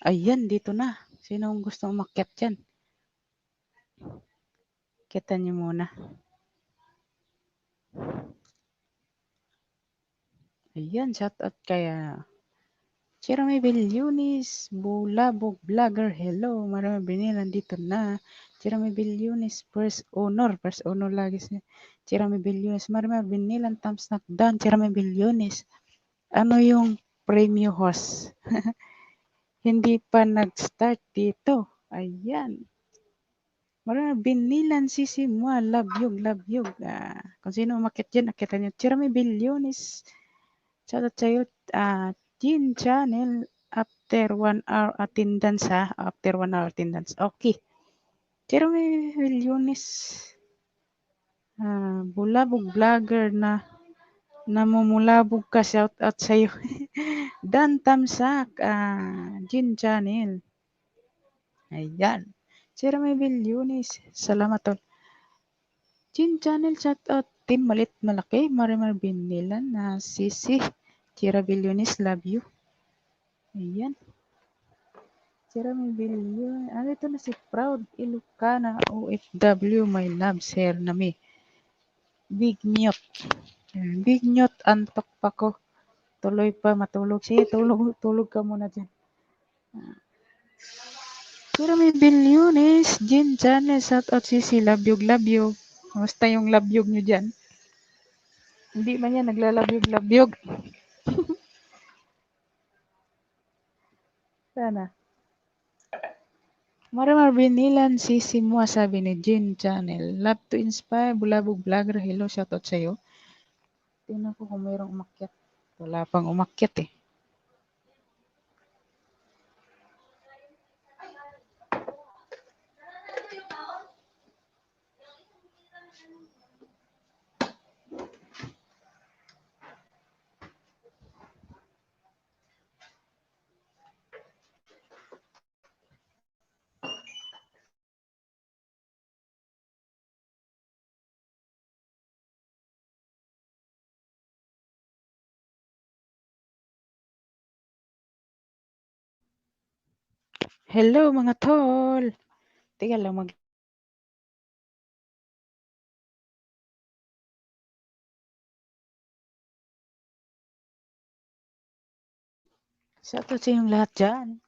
Ayan, dito na. Sinong gustong umakyat dyan? Kyatan niyo muna. Ayan, shout out kaya Jeremy Bellunis, Bulabog Vlogger, hello. Maraming binilan dito na. Jeremy Bellunis, first honor lagi siya. Jeremy Bellunis, maraming binilan, thumbs up down. Jeremy Bellunis, ano yung premium host? Hindi pa nag-start dito. Ayan. Maraming binilan sisi mo, labyog. Kung sino umakit dyan, akitan nyo. Jeremy Bellunis, shout out sa'yo. Gin Channel, after 1 hour attendance ha. After 1 hour attendance. Okay. Jeremy Bellunis, bulabog vlogger na namumulabog ka, shout out sa'yo. Dan Tamsak, Gin Channel. Ayan. Jeremy Bellunis, salamat tol. Gin Channel, shout out. Team Maliit Malaki, Marimar Binilan, Sisi, Chira Bellunis, love you. Ayan. Jeremy Bellunis. Ito na si Proud ILOCANA OFW, my love, share na mi. Big Mute. Big Mute, antok pa ko. Tuloy pa matulog. Sige, tulog ka muna dyan. Jeremy Bellunis, Gin Channel, shout out Sisi, labyog. Kamusta yung labyog nyo dyan? Hindi man yan, naglalabyog. Sana. Marimar Binilan, Sisi mo, sabi ni Gin Channel. Love to inspire, bulabog vlogger. Hello, shout out sa'yo. Tingnan ko kung mayroong umakyat. Wala pang umakyat eh. Hello mga tol. Teka lang Shout out sa inyong lahat dyan.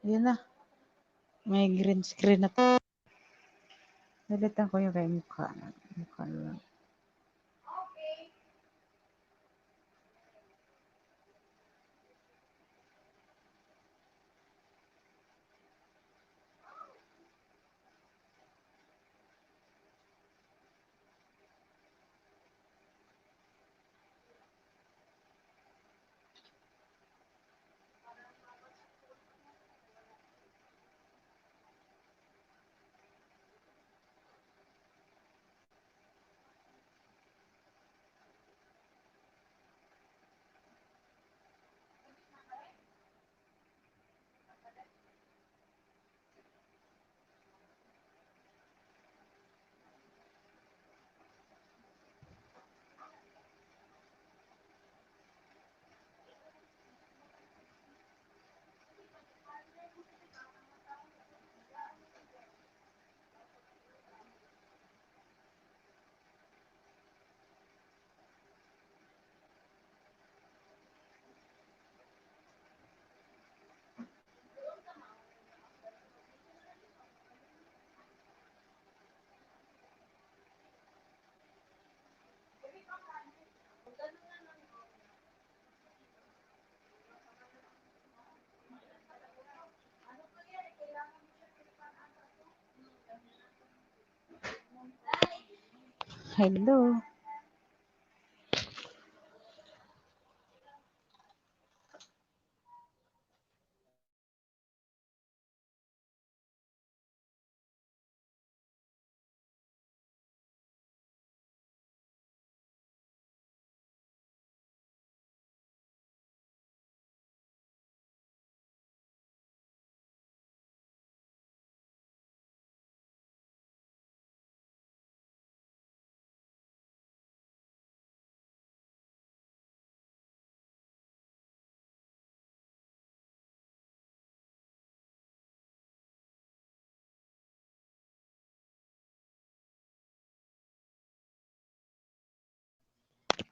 Yun na. May green screen na. Nalitan ko yung kay mukha. Mukha lang. Hello.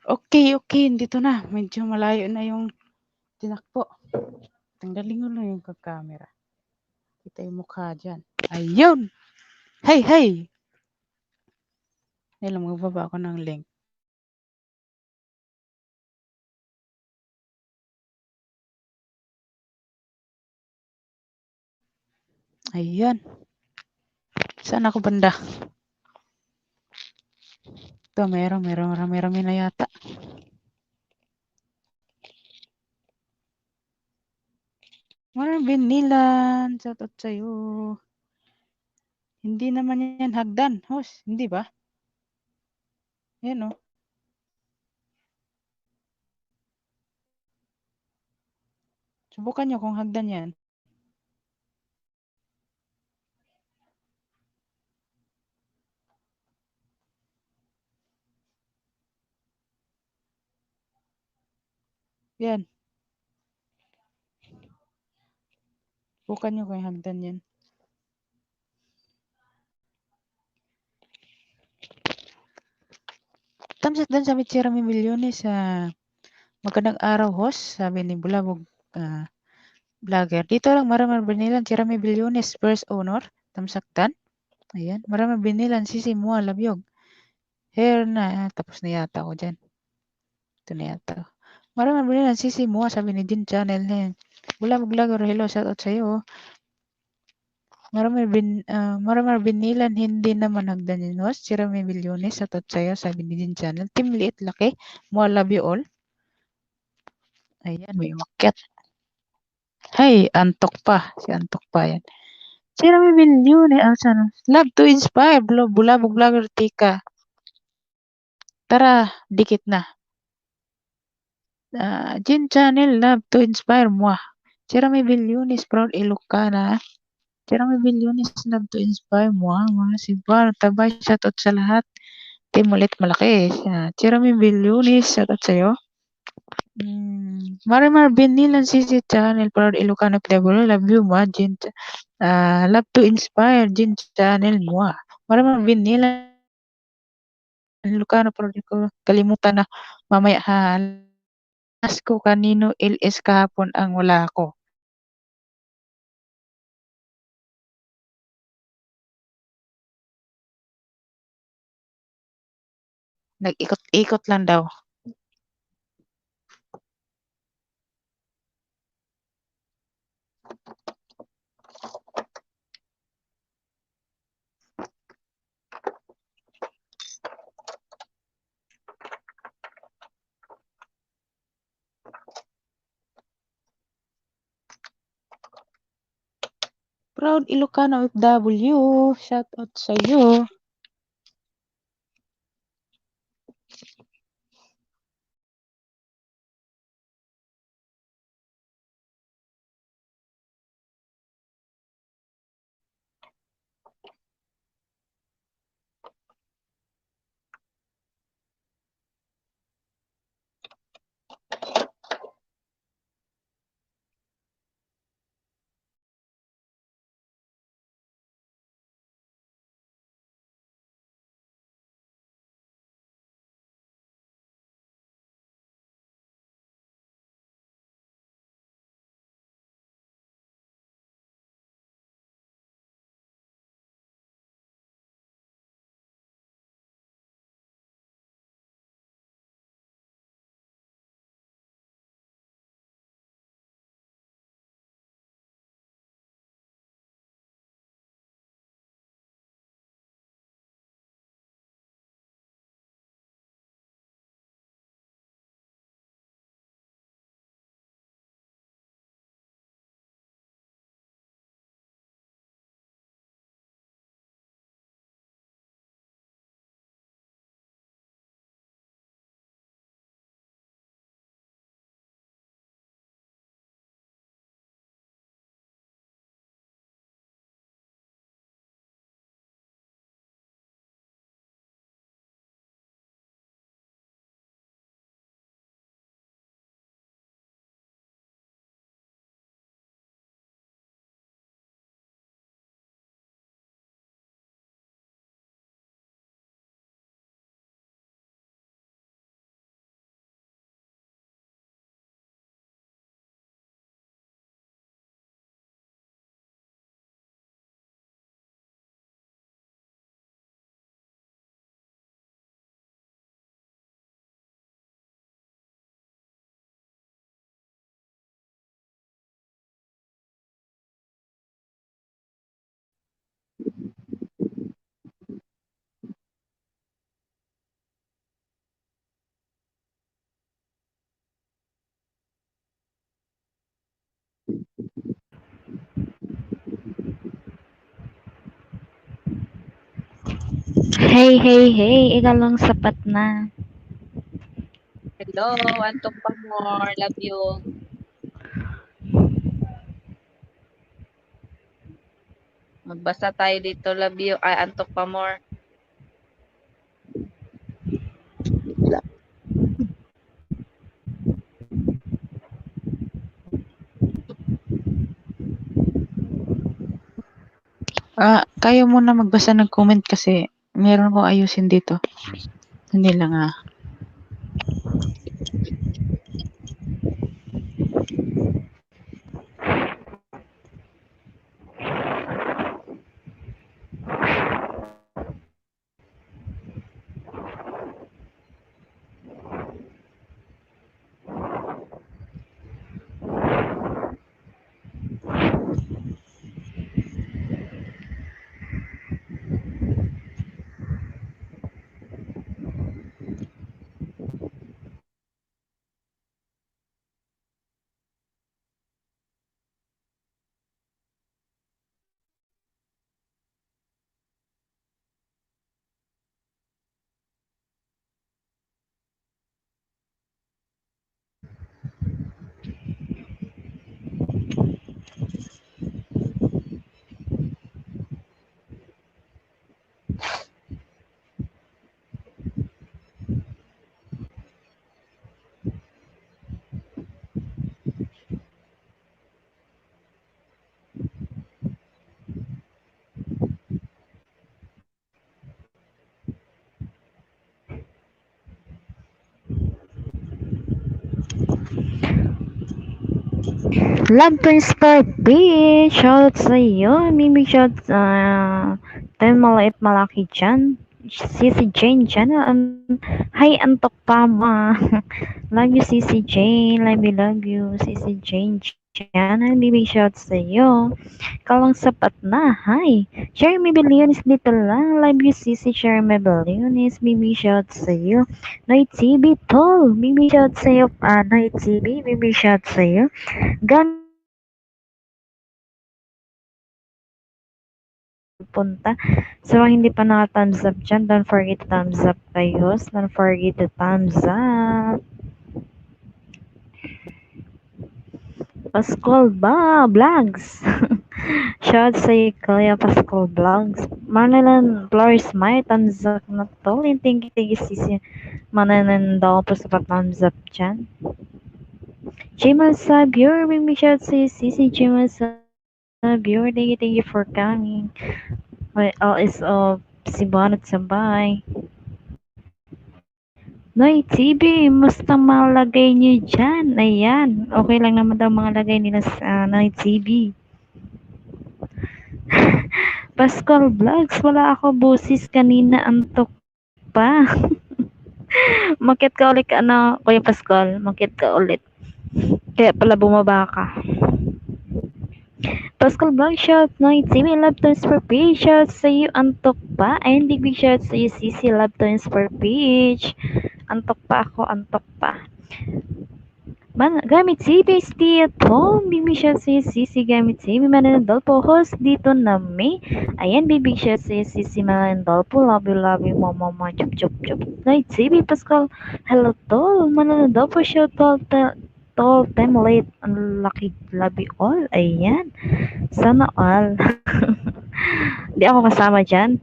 Okay. Dito na. Medyo malayo na yung tinakbo. Tanggalin ko lang yung camera. Kita yung mukha dyan. Ayun! Hey! Alam, magbaba ako ng link. Ayan. Saan ako banda? Ito, merong na yata. Maraming binilan. Shoutout sa'yo. Hindi naman yan hagdan, host. Hindi ba? Yan o. Subukan nyo kung hagdan yan. Yan. Subukan nyo kung hagdan yan. Tamsak dan sabi si Rami Milyones sa magandang araw, host. Sabi ni Bulabog vlogger. Dito lang maraming binilan si Rami Milyones first owner. Tamsak dan. Ayan. Maraming binilan si Mua Labyog. Hair na. Tapos na yata ako dyan. Ito na yata. Maraming binilan si Mua. Sabi ni Jin Channel. Bulabog vlogger. Hello. Shoutout sa'yo. Maraming binilan, hindi naman hagdan yun, host. Si Rami Milyones, shoutout sa'yo, sabi ni Jin Channel. Team Liit Laki, Mua love you all. Ayan, may umakyat. Hey, antok pa. Si antok pa yan. Si Rami Milyones, love to inspire, Bulabog vlogger, tika. Tara, dikit na. Jin Channel, love to inspire, Mua. Si Rami Milyones, proud ILOCANA. Si Rami Milyones, love to inspire, Mua. Mga Cebuano, tabay, shoutout sa lahat. Team ulit malaki. Si Rami Milyones, shoutout sa'yo. Marimar Benilan CC Channel, proud Ilocano PW, love you, ma, Jin. Love to inspire, Jin Channel, mo. Marimar Benilan, Ilocano, proud ko, kalimutan na, mamaya ha, ask ko kanino LS kahapon ang wala ko. Nag-ikot-ikot lang daw. Proud Ilocano OFW. Shout out sa iyo. Hey, hey, hey, ikalong sapat na. Hello, antok pa more. Love you. Magbasa tayo dito. Love you. Ay, antok pa more. Kayo muna magbasa ng comment kasi meron kong ayusin dito. Hindi lang Love to inspire bitch. Shout sa iyo. Mimi shout tayo maliit malaki dyan. Sissy Jane channel. Hi, antok pa ma. Love you, Sissy Jane. Love you, Sissy Jane channel. Bibig shout sa'yo. Kalong sapat na. Hi. Jeremy Billionis dito lang. Love you, Sissy Jeremy Billionis. Bibig shout sa'yo. Noy TV tol. Bibig shout sa'yo. Noy TV. Bibig shout sa'yo. Gamit TV streaming channel. Bibig shout sa'yo. Saan ka nagpunta? So, mga hindi pa naka-thumbs up dyan, don't forget to thumbs up kayo. Don't forget to thumbs up. Pascual Vlogs. Shout sa Kuya Pascual Vlogs. Manilyn Dolfo, my thumbs up na to. Thank you, sisi. Manilyn Dolfo sa thumbs up dyan. Jimal Sabure, big shout sa sisi. Jimal Sabure, thank you for coming. Is Cebuano Sabay. Noy TV, musta malagay nyo dyan? Ayan, okay lang naman daw mga lagay nila sa Noy TV. Pascual Vlogs, wala ako busis kanina, antok pa. Makit ka ulit, Kuya Pascual, makit ka ulit. Kaya pala bumaba ka. Pascual Vlog, shout Noy TV, love turns for page, shout sa'yo, antok pa. Ayun, big shout sa'yo, Sisi, love turns for page. Antok pa ako, antok pa. Gamit CB stay at home. Bibig siya sa CC gamit CB Manilyn Dolfo. Host dito na may. Ayan, bibig siya sa CC Manilyn Dolfo. Love you, mama, chup, chup, chup. Night, CB Pascal. Hello, tol. Manilyn Dolfo show, tol, time late. Ang lucky, love you all. Ayan. Sana all. Di ako kasama dyan.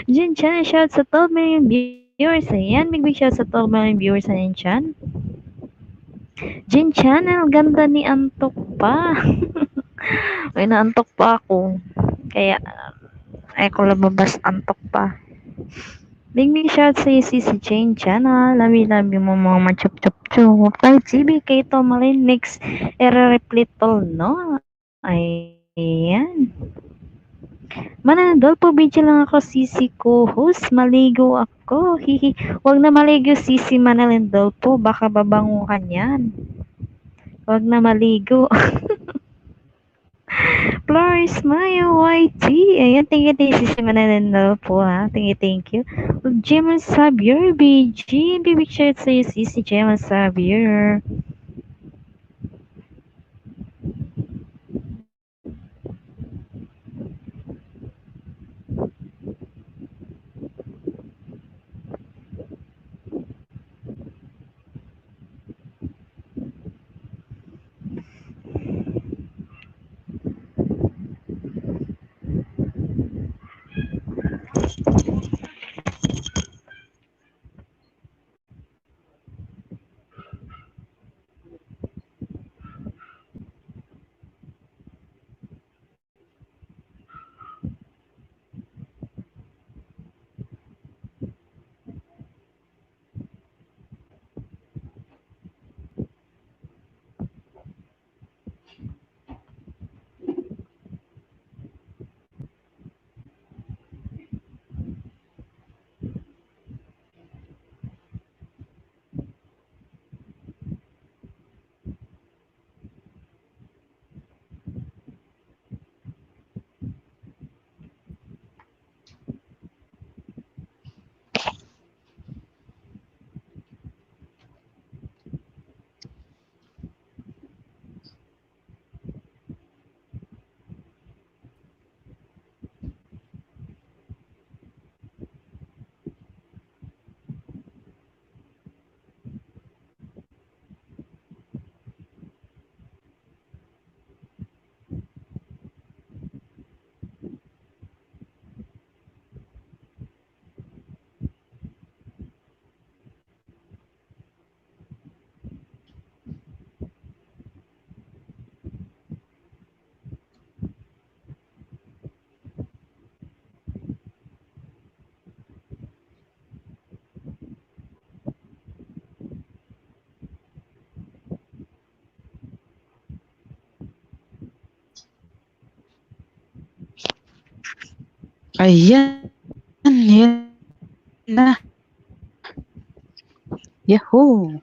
Dyan, dyan, shout sa 12 million viewers. Ayan, big shout sa 12 million viewers. Ayan, dyan. Jin Channel, ganda ni Antok pa. May naantok pa ako. Kaya, ay ko lumabas antok pa. Big shout sa si Jane Channel. Love you mo mga machup-chup-chup. Kahit CB kay Tomalin next erreplitol, no? Ayan. Mananadol po, video lang ako, sisi ko host. Maligo ako. Hihi. Huwag na maligo, sisi Mananadol po. Baka babanguhan yan. Huwag na maligo. Flores Maya YT. Ayan, thank you, sisi Mananadol po, ha. Thank you. Gemma Xavier, BG. Bibig shout sa'yo, sisi Gemma Xavier. Ayan. Yan na. Yahoo!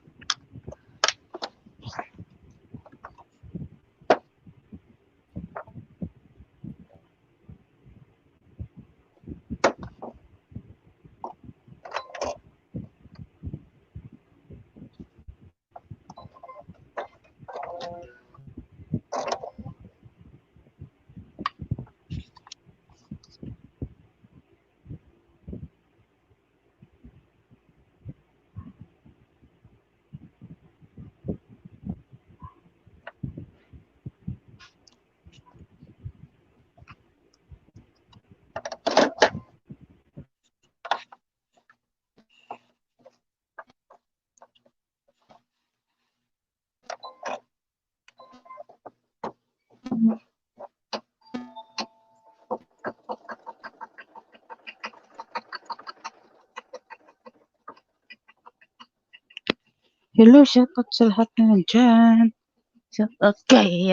Hello, shoutout sa lahat na nandyan. Shoutout kay,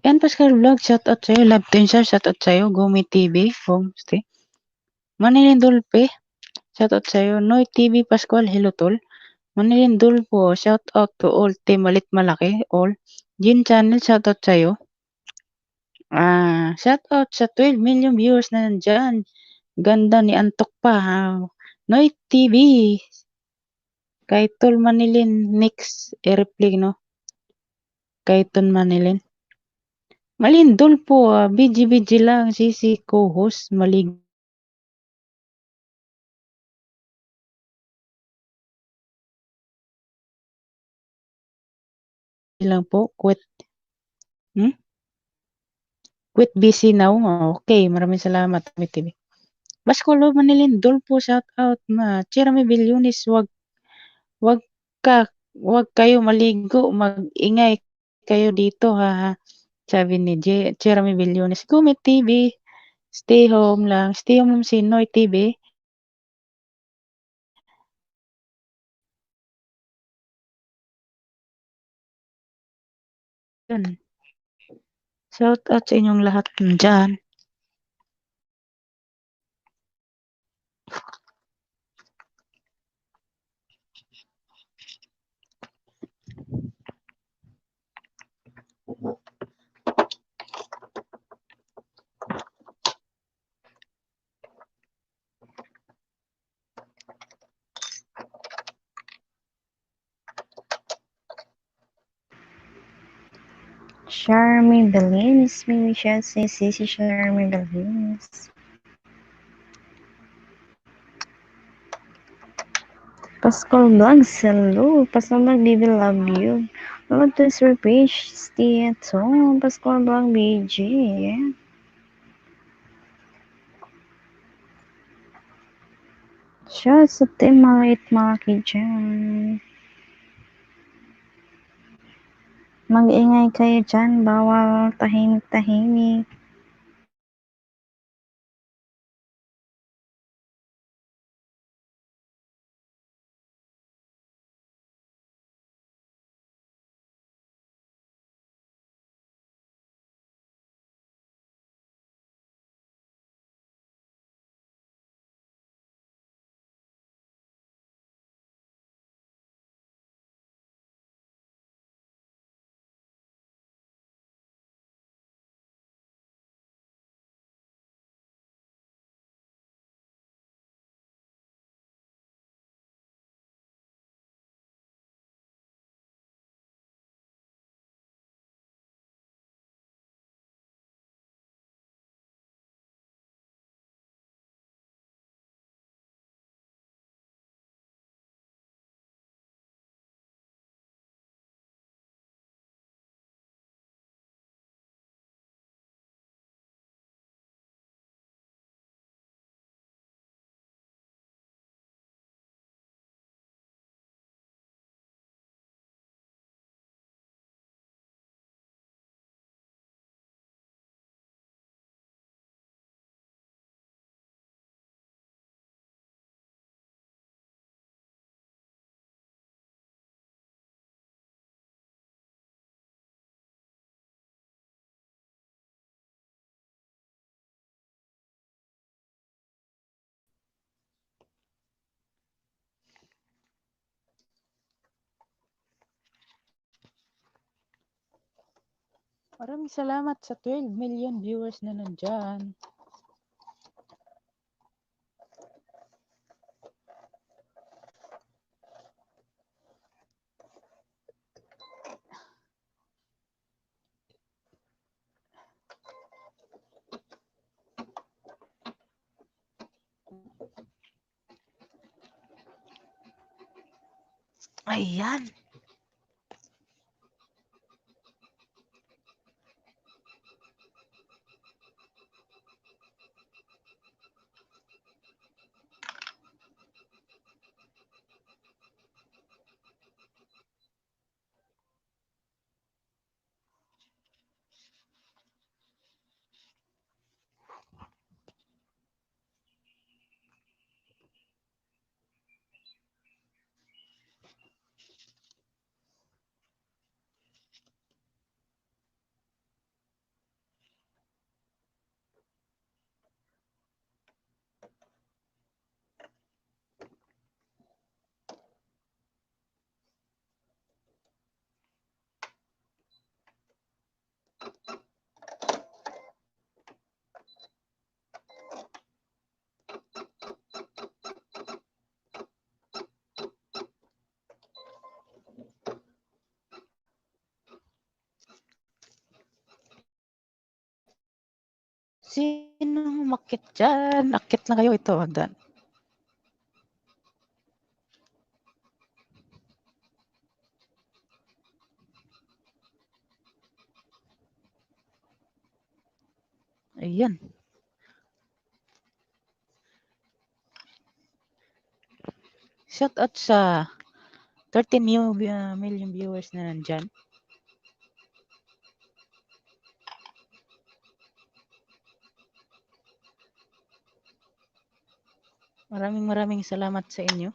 Yan, Pascual Vlogs, shoutout sa'yo. Love Tensa, shoutout sa'yo. Gumi TV, Homestay. Manilyn Dolpho, shoutout sa'yo. NHOY TV, Pascual, hello tol. Manilyn Dolfo, shoutout to all. Team Malit Malaki, all. Jin Channel, shoutout sa'yo. Shoutout sa 12 million viewers na nandyan. Ganda ni Antok pa. NHOY TV. Kay Tol Manilyn, next, i-reply, no? Kay Ton Manilyn. Malindol po, BG-BG lang, sisi co-host, malig lang po, hmm? Quit busy now, okay, maraming salamat, TV. Baskolo Manilindol po, shout out, Jeremy Bilyonis, wag ka, wag kayo maligo, mag-ingay kayo dito, ha, sabi ni Jeremy Bilyonis. Gumit TV, stay home lang, stay home lang si Noy TV. Yun. Shout out sa inyong lahat dyan. Charmy Belinis, maybe siya si Charmy Belinis. Pascual Vlogs, hello. Pascual Vlog, baby, love you. Love to your page, stay at home. Pascual Vlog, BG, yeah. Shout sa team maliit malaki dyan. Mag-ingay kayo dyan, bawal tahimik-tahimik. Maraming salamat sa 12 million viewers na nandyan. Ayan. Sino umakyat dyan? Akyat lang kayo. Ito, hagdan. Ayan. Shout out sa 13 million viewers na nandyan. Maraming salamat sa inyo.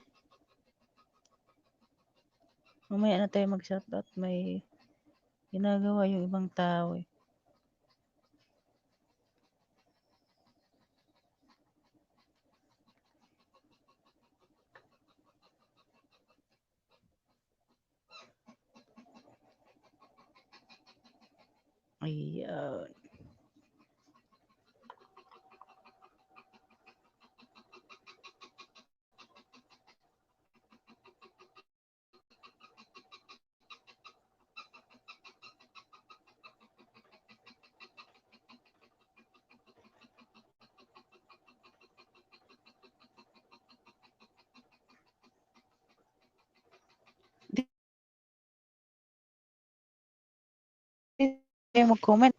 Mamaya na tayo mag-shoutout. May ginagawa yung ibang tao eh. Ayan. Kayo mag-comment.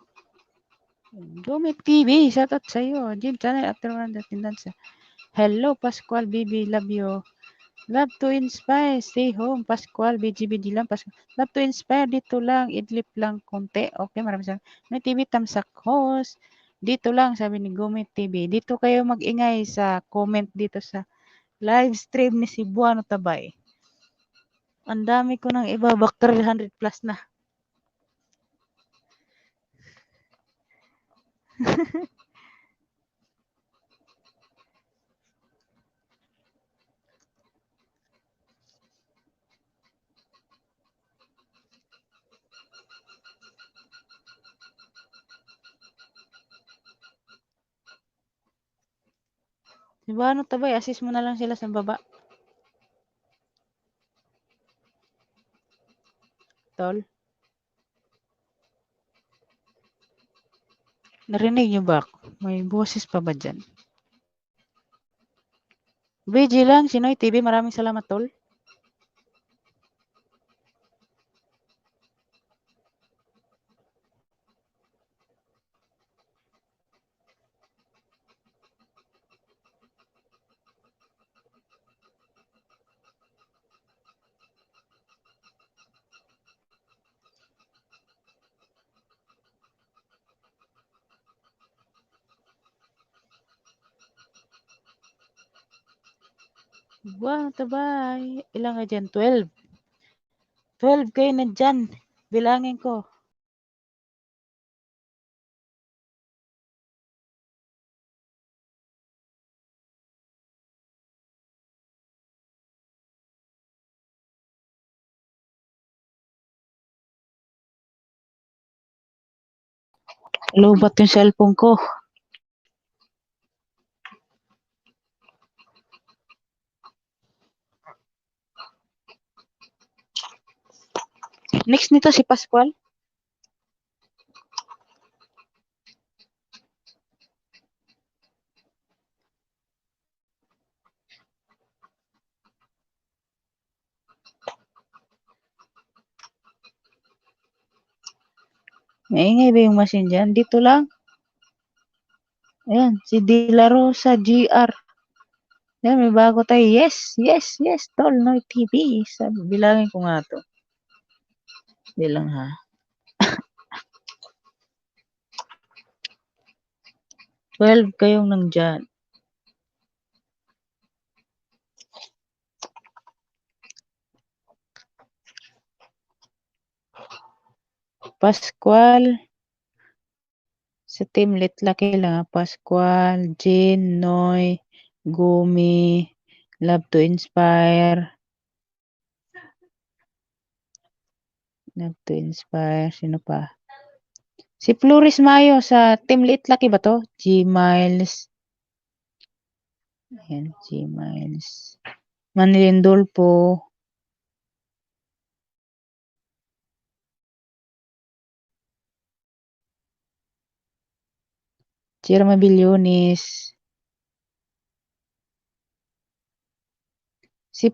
Gumit TV, shoutout sa iyo. Jim Channel after 100 sa. Hello, Pascual Bibi, love you. Love to inspire, stay home. Pascual, BGBD lang. Pascual. Love to inspire, dito lang. Idlip lang konti. Okay, maraming salamat. May TV Tamsak host. Dito lang, sabi ni Gumit TV. Dito kayo mag-ingay sa comment dito sa live stream ni Cebuano Tabay. Ang dami ko nang iba, back 300 plus na. Cebuano Tabay, assist mo na lang sila sa baba. Tol. Narinig niyo ba? May boses pa ba dyan? VG lang, Sinoy TV, maraming salamat, Tol. Wow, tabay. Ilang ka dyan? 12. 12 kayo na dyan. Bilangin ko. Lubat yung cellphone ko. Next nito si Pascual. Maingay ba yung machine dyan? Dito lang. Ayan, si De La Rosa GR. Ayan, may bago tayo. Yes, yes, yes. Tol, NHOY TV. Sabi, bilangin ko nga to. Hindi lang ha. 12 kayong nandyan. Pascual. Sa team Litlaki lang ha. Pascual, Jean, Noy, Gumi, Love to Inspire. Love to Inspire. Sino pa? Si Floris Mayo sa team Litlaki ba to? G. Miles. Ayan, G. Miles. Manilyn Dolfo. Jeremy Bilyonis. Si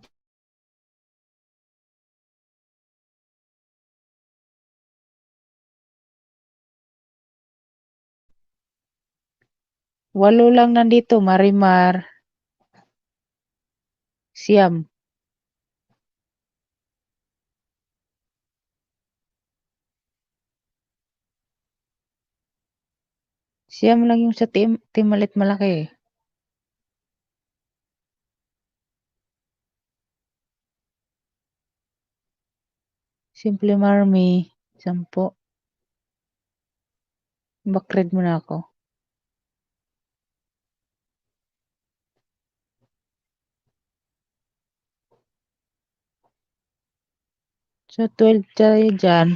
walo lang nandito, Marimar. Siam. Siam lang yung sa team malit malaki. Simple Marmie. 10. Backread mo na ako. So, 12 tayo dyan.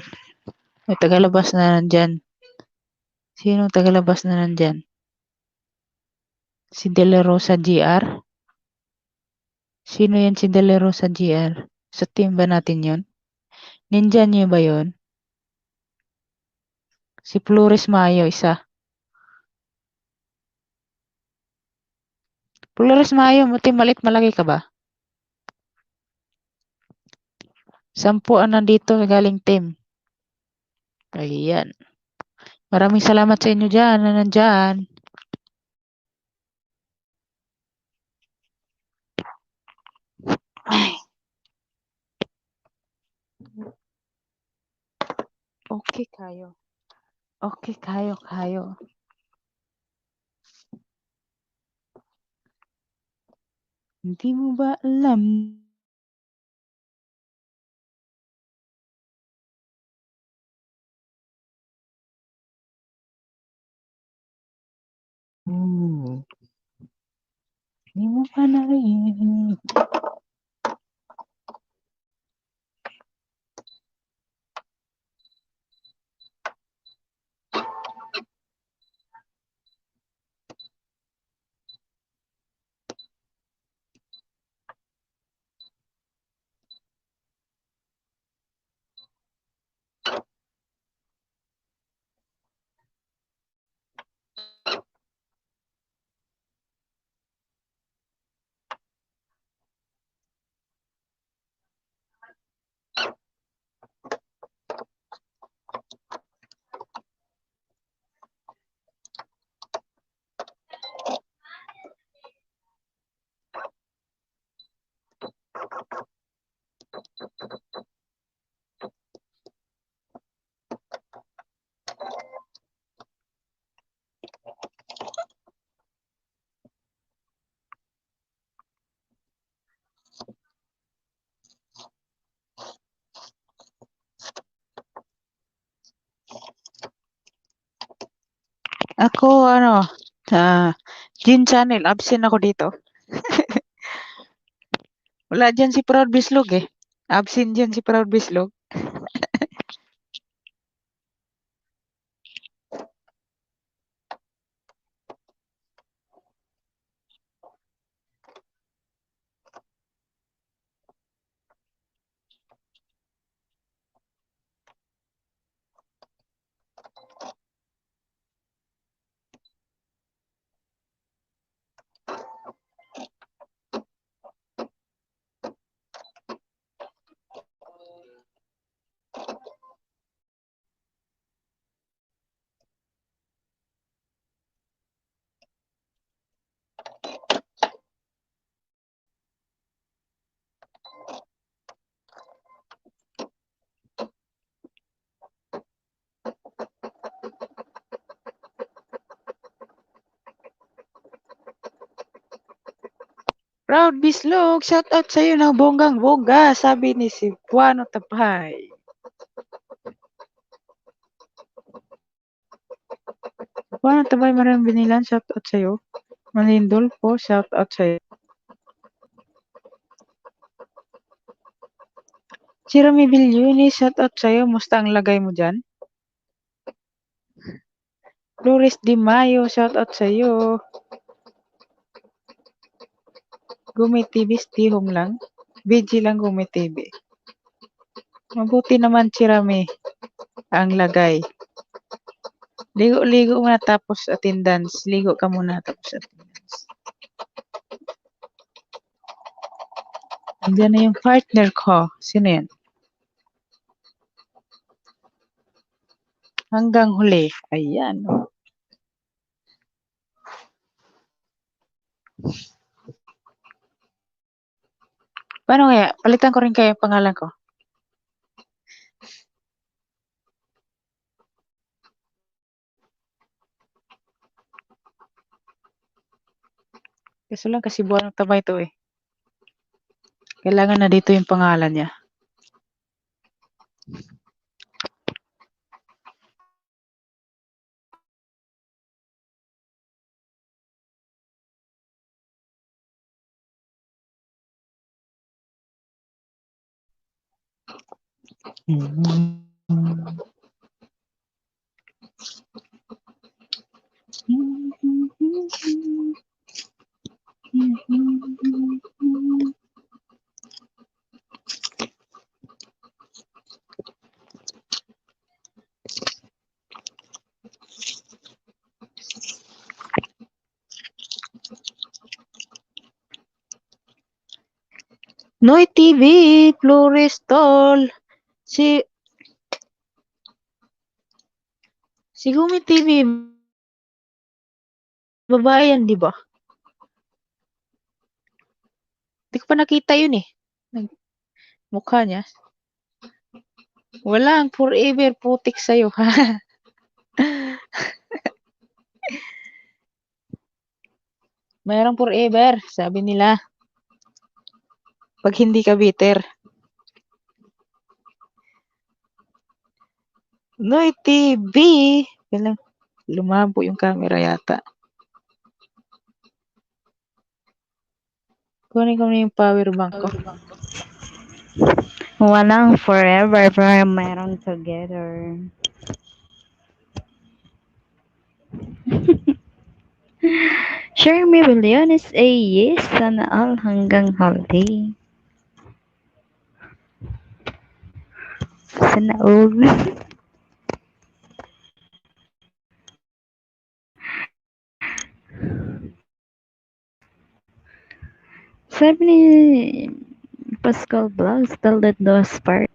May tagalabas na nandyan. Sino tagalabas na nandyan? Si De La Rosa GR? Sino yan si De La Rosa GR? Sa team ba natin yon? Ninja niyo ba yon? Si Flores Mayo, isa. Flores Mayo, mo team malit malaki ka ba? 10 ang nandito galing team. Ayan. Maraming salamat sa inyo dyan na nandyan. Ay. Okay kayo. Okay kayo. Hindi mo ba alam? Hindi mo pa narinig. Ako, Gin Channel, absent ako dito. Wala dyan si Proud Bislog eh. Absent dyan si Proud Bislog. Proud Bislog, shout out sa'yo ng bonggang-bongga, sabi ni Cebuano Tabay. Cebuano Tabay, maraming binilan, shout out sa'yo. Manilyn Dolfo, shout out sa'yo. Jeremy Villuni, shout out sa'yo. Musta ang lagay mo dyan? Flores Di Mayo, shout out sa'yo. Gumi TV, stay home lang. BG lang Gumi TV. Mabuti naman Chirami ang lagay. Ligo-ligo muna tapos attendance. Ligo ka muna tapos attendance. Andiyan na yung partner ko. Sino yan? Hanggang huli. Ayan. Paano kaya? Palitan ko rin kaya yung pangalan ko. Kaso lang kasi buwan ng tabay to eh. Kailangan na dito yung pangalan niya. NHOY TV, Florestol. Si Gumi TV, babae yan, di ba? Hindi ko pa nakita yun eh. Mukha niya. Walang forever putik sa'yo, ha? Mayroong forever, sabi nila. Pag hindi ka bitter. NHOY TV. Kailang lumabo yung camera yata. Kunin ko na yung power bank ko. Walang forever, pero meron together. Jeremy Williams ay yes, sana all hanggang holiday. Sana all. Sabi ni Pascual Vlogs, tell that those part.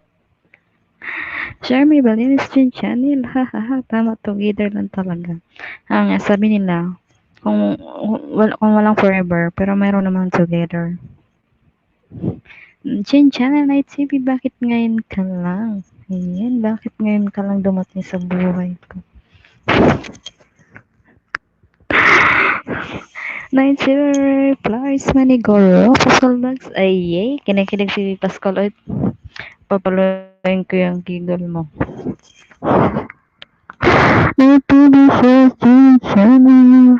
Jeremy Williams Chin Channel, hahaha, tama, together lang talaga. Ang sabi nila, kung walang forever, pero mayroon naman together. Chin Channel Night TV, bakit ngayon ka lang? Ayan, bakit ngayon ka lang dumating sa buhay ko? Night TV Flowers Manigoro, Pascual Vlogs, ay yay, kinikilig si Pascual ulit. Papaluin ko yung giggle mo. Ito na siya, Chin Channel.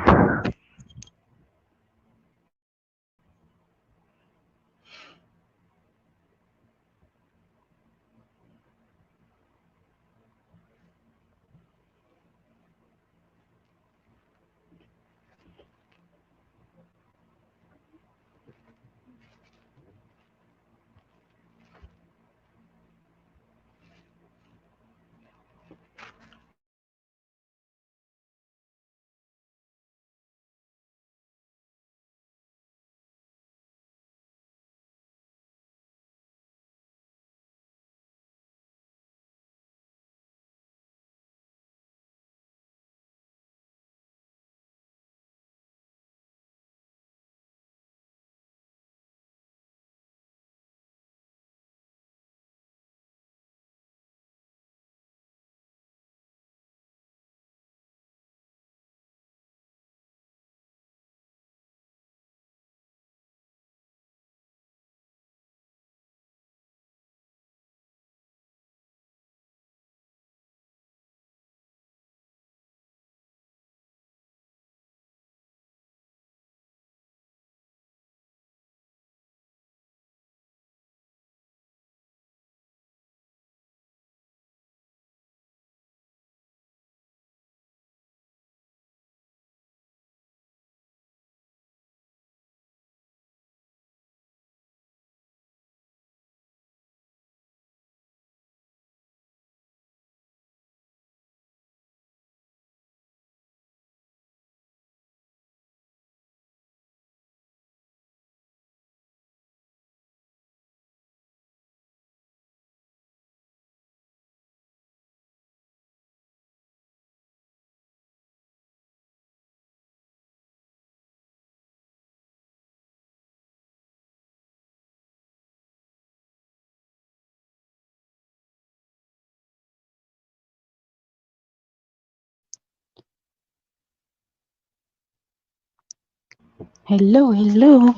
Hello, hello.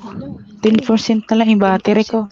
10% na lang yung battery ko.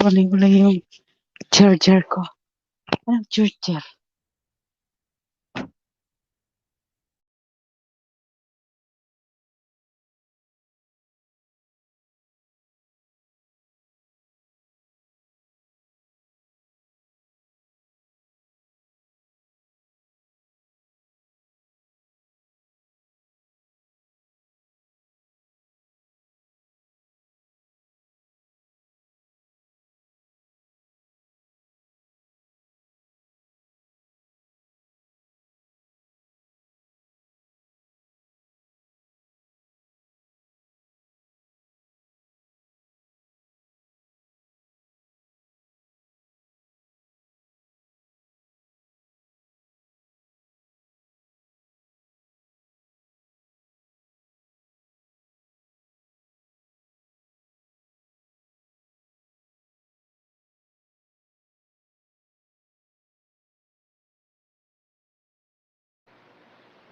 Kunin ko lang yung charger ko. Anong charger?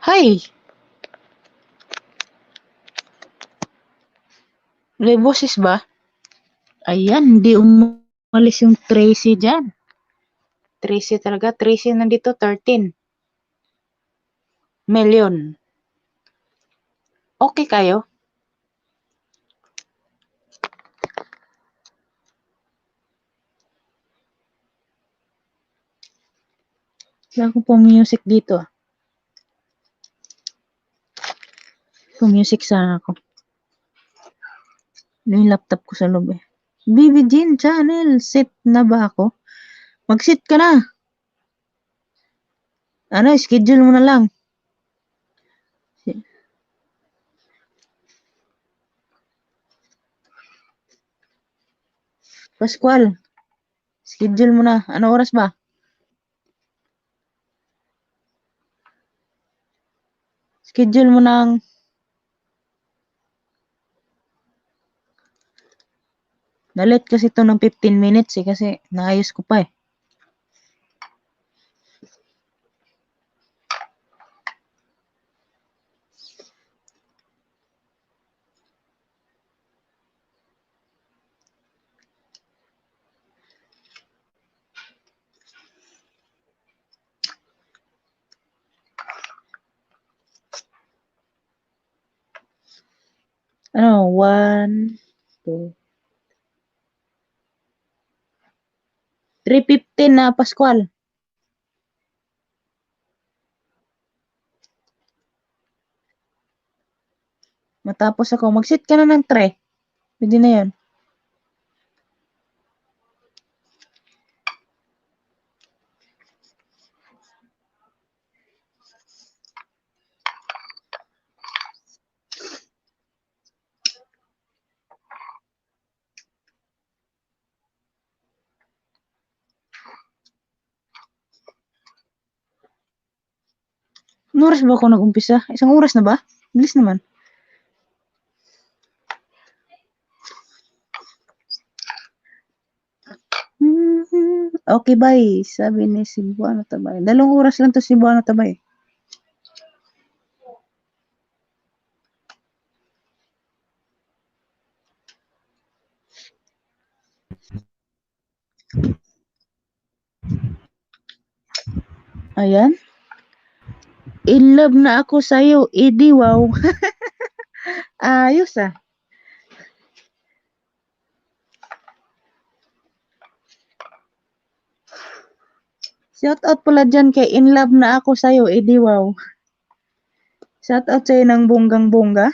Hi! May boses ba? Ayan, hindi umalis yung Tracy dyan. Tracy talaga. Tracy nandito, 13 million. Okay kayo? Wala ko pong music dito. Kung music sana ako. Yung laptop ko sa loob eh. Baby Jean channel, set na ba ako? Mag-set ka na. Ano, schedule mo na lang. Pascual, schedule mo na. Ano oras ba? Schedule mo ng nalit kasi to ng 15 minutes eh kasi naayos ko pa eh. Ano, 1, 2, 3:15 na Pascual. Matapos ako, mag-set ka na ng 3. Pwede na yan. Anong oras ba ako nag-umpisa? Isang oras na ba? Bilis naman. Okay, bye. Sabi ni Cebuano Tabay. 2 oras lang to Cebuano Tabay. Ayan. In love na ako sa'yo, Edi, wow. Ayos ah. Shout out pala dyan kay in love na ako sa'yo, Edi, wow. Shout out sa'yo ng bonggang-bongga.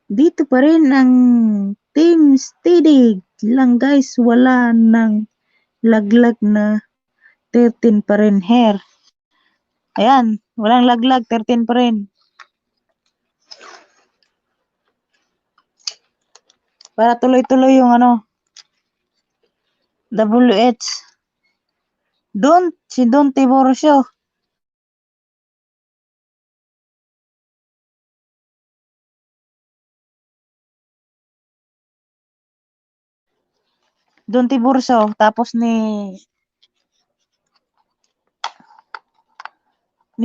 Dito pa rin ang Team Steady lang guys. Wala nang laglag na 13 pa rin hair. Ayan, walang laglag, 13 pa rin. Para tuloy-tuloy yung WH. Si Dontiborsio. Dontiborsio, tapos ni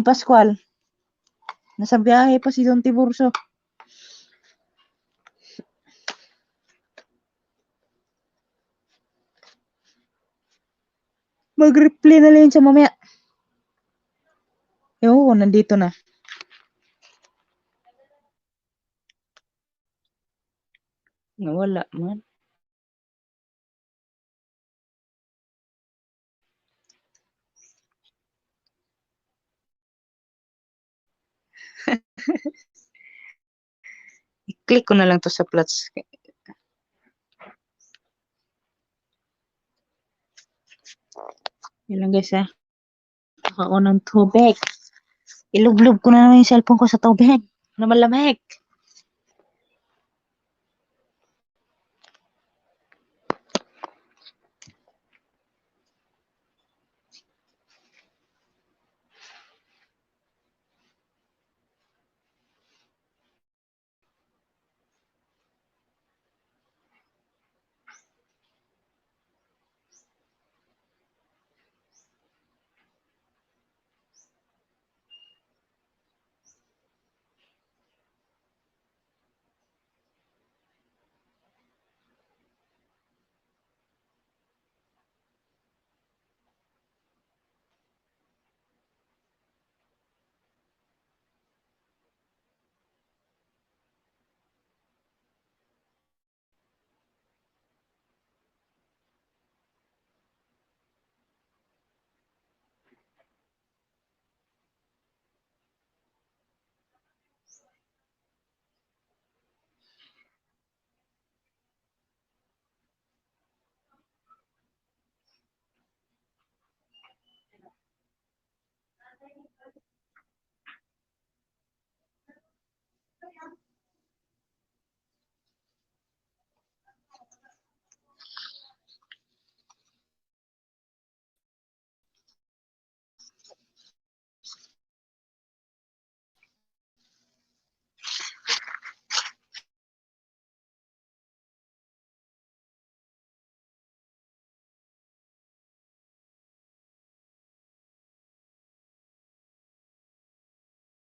Pascual. Nasa biyahe pa si Dontiborsio. Mag-reply na lang siya mamaya. Oo, nandito na. Nawala man. I-click ko na lang to sa plots. Yan lang guys ha. Ako ng tubig. Ilublob ko na naman yung cellphone ko sa tubig. Na malamig.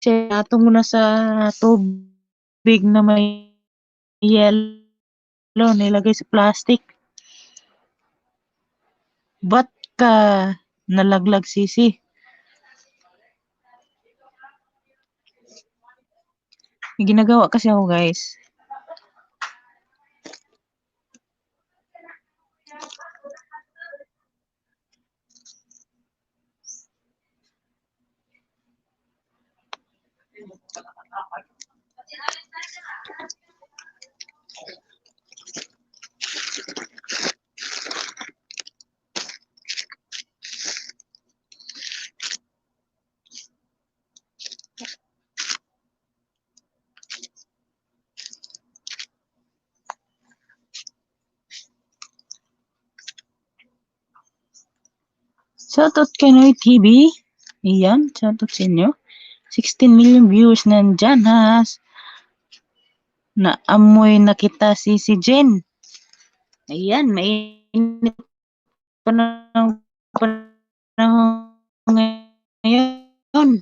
Siya ato muna sa tubig na may yellow nilagay sa plastic. Ba't ka nalaglag sisi? May ginagawa kasi ako guys. Shoutout kay NHOY TV. Iyan, shoutout sa inyo. 16 million views nandyan ha. Naamoy na kita si Jen. Ayan, mainit pa ng panahon ngayon.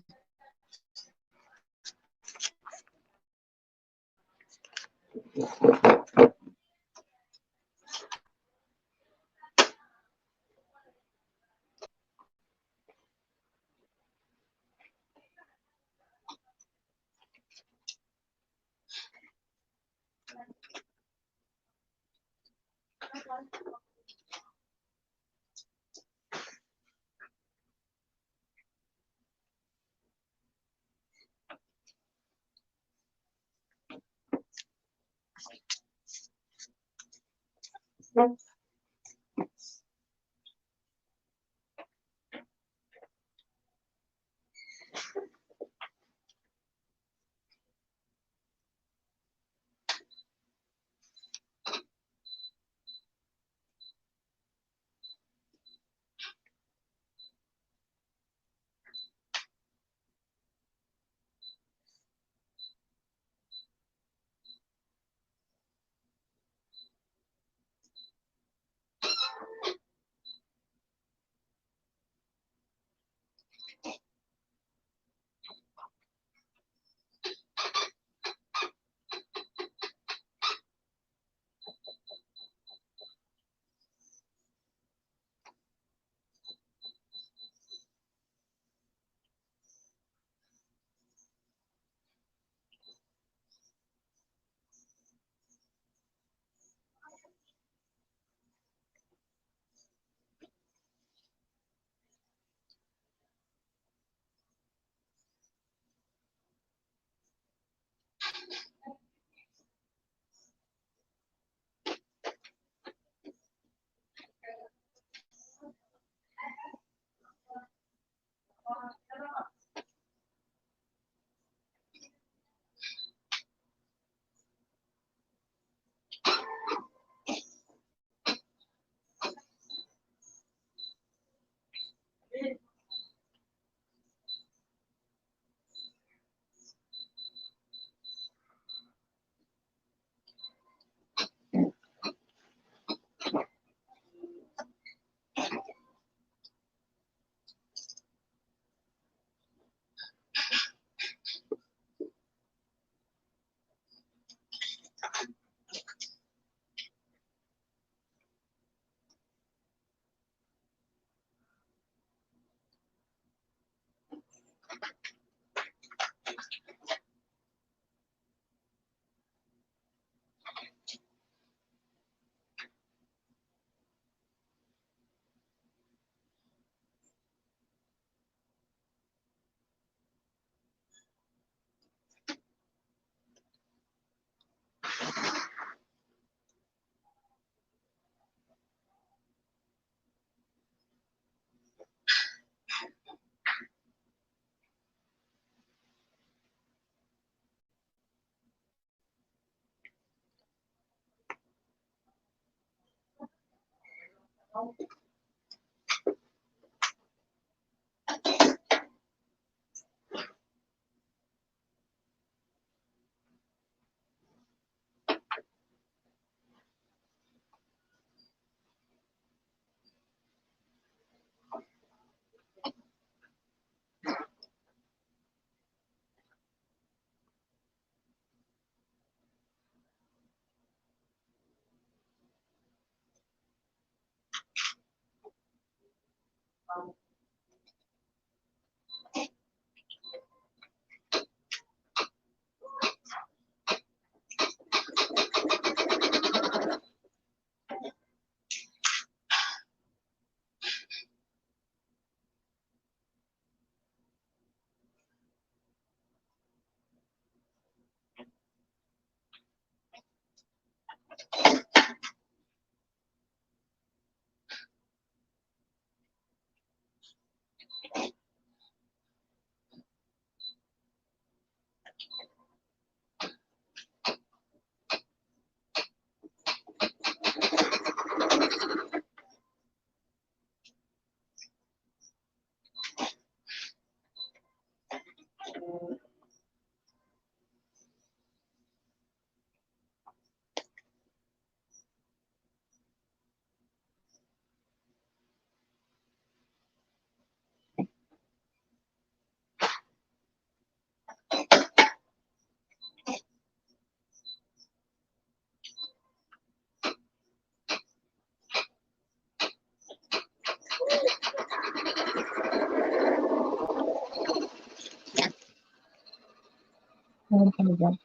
Ano pa na dyan?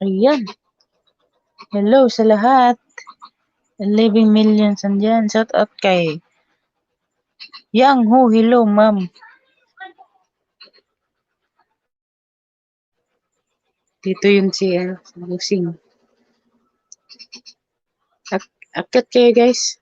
Ayan. Hello sa lahat. 11 millions andyan. Shout out kay Yang Ho. Hello, ma'am. Dito yun si Busing. Akit kayo guys.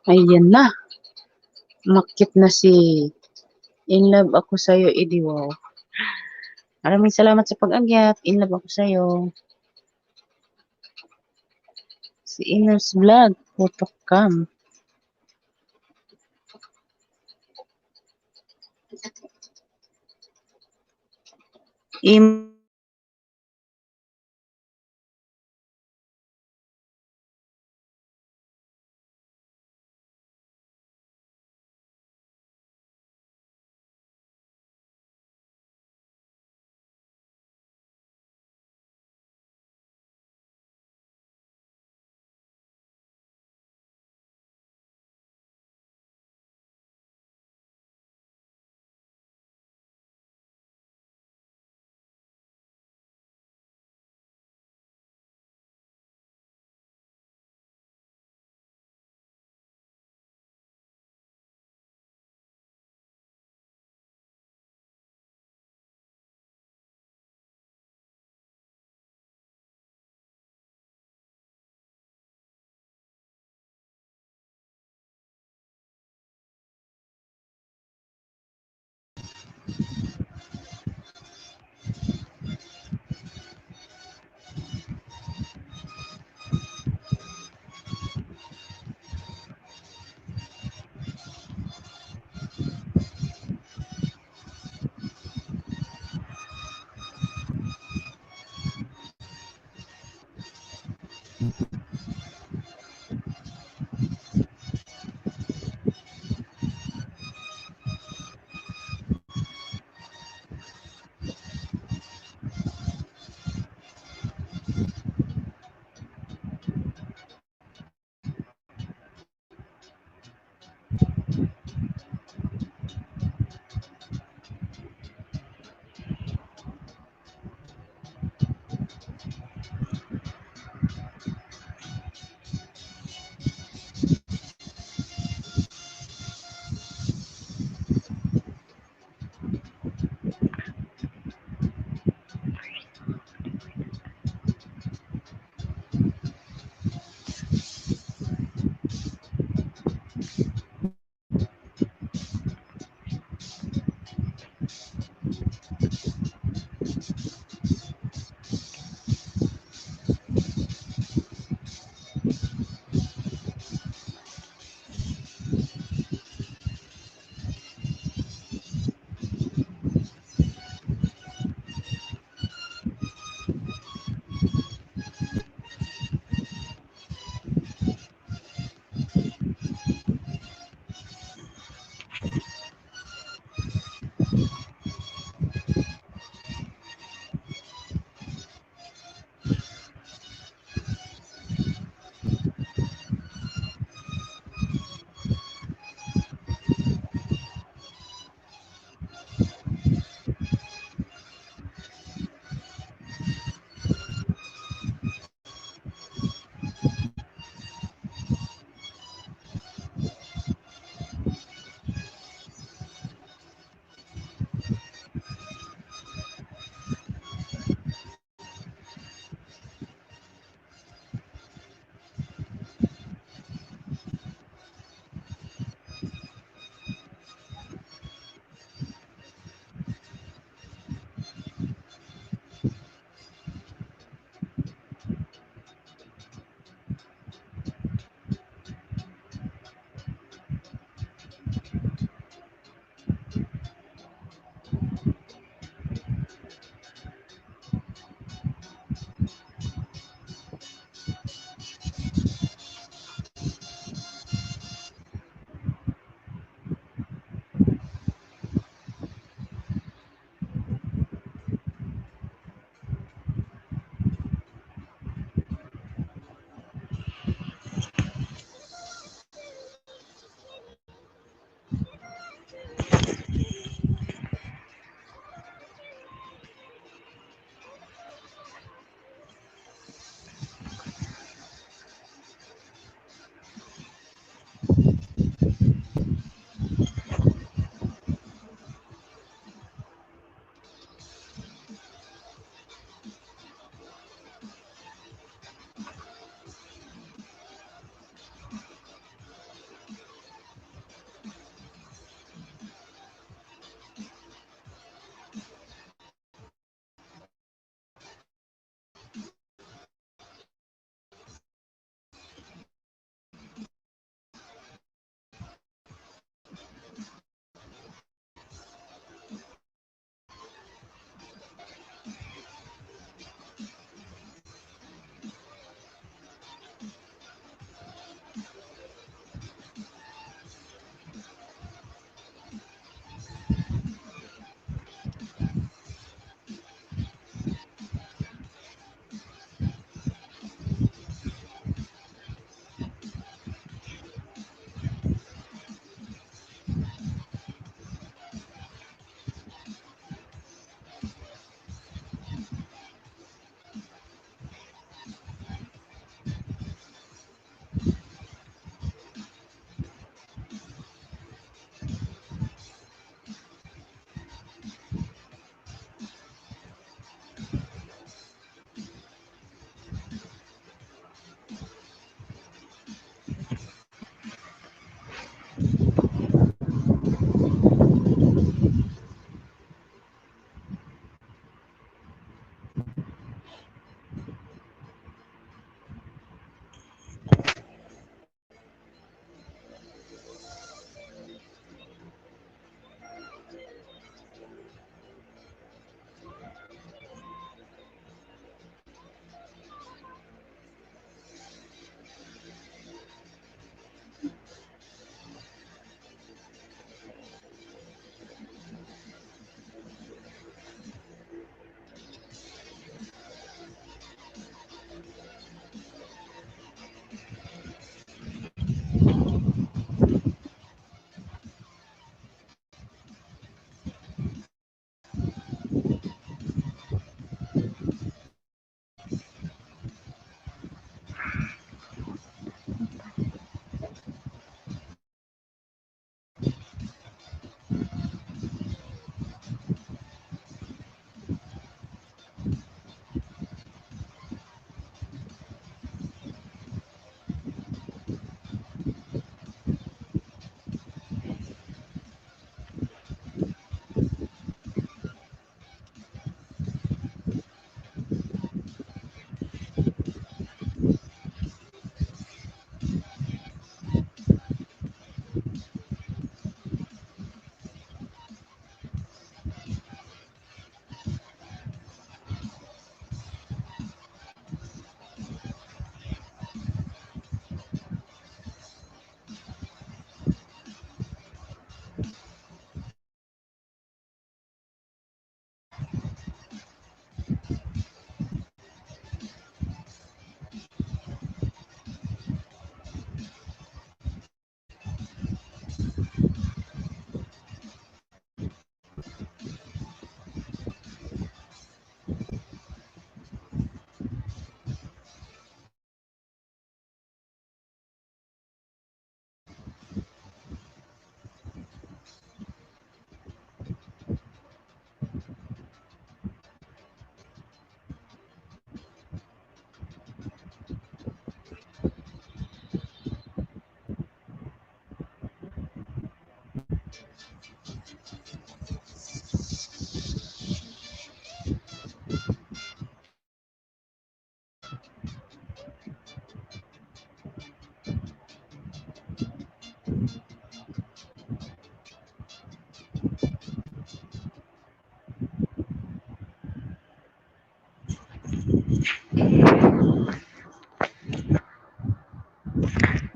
Ayan na. Makit na si In Love Ako Sa'yo, edi wow. Maraming salamat sa pag-agyat. In Love Ako Sa'yo. Si Inner's Vlog, Photocam.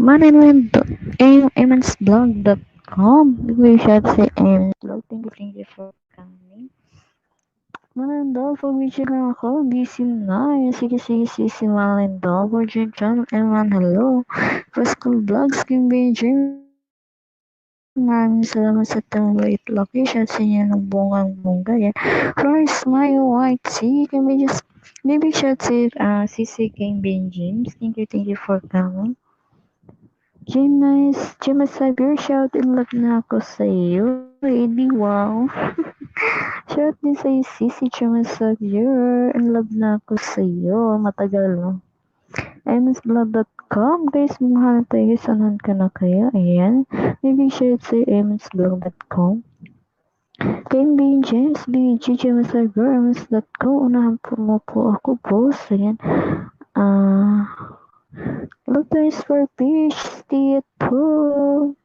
Manilyn.amonsblog.com. We should say Blog. Thank you for coming. Manilyn Dolfo, video lang ako. Busy na. Sige, Manilyn Dolfo. Channel Eman, hello. Pascual Vlogs, Kim Beijing. Maraming salamat sa tamang location sa inyo ng bonggang-bongga yan. Florence Mayo White Sea. Can we just maybe should say CC King Ben James. Thank you for coming. Gemma Sabir, shout in love na ako sa iyo. Eddie, wow. Shout din sa iyo, CC Gemma Sabir. In love na ako sa iyo. Matagal no. msblog.com. Guys, mahanap tayo. Sanahan ka na kaya? Ayan. Maybe should say msblog.com. King B. James B. Gigi Masagor, ms.co. Unahan mo po ako, boss. Ayan. Lotus for fish. Stay at home.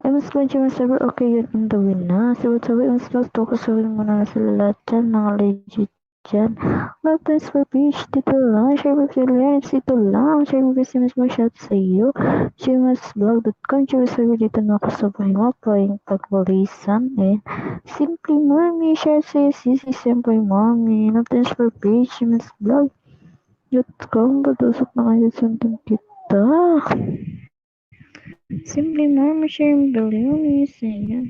MS Benjamin Server, okay yun ang gawin na. Sabi, MS Plus, tukasawin mo na sila lahat dyan, mga legit dyan. Lotus for fish, dito lang. Share with your friends, dito lang. Share with your friends, shout sa iyo. gmsblog.com, share server dito na ako sa bahay mo. Pwayong pagwalisan. Simply Marmie, share sa iyo. Sisi, Simply Marmie. Lotus for fish, gmsblog.com. Patusok na kayo sa kita. Simply Mama sharing billions. Ayan.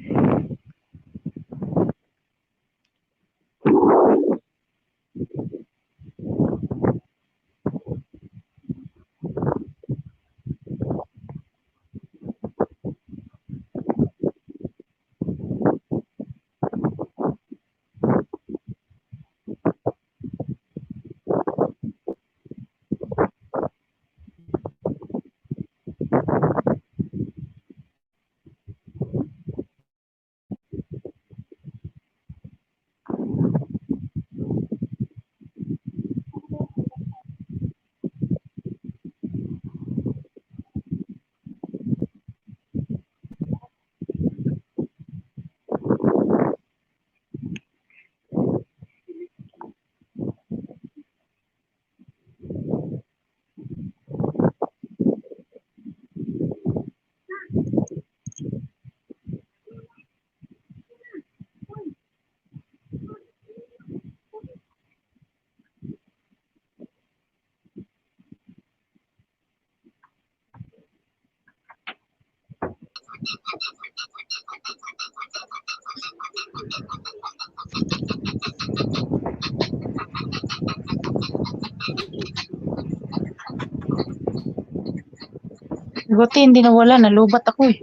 Buti hindi nawala, nalubat ako eh.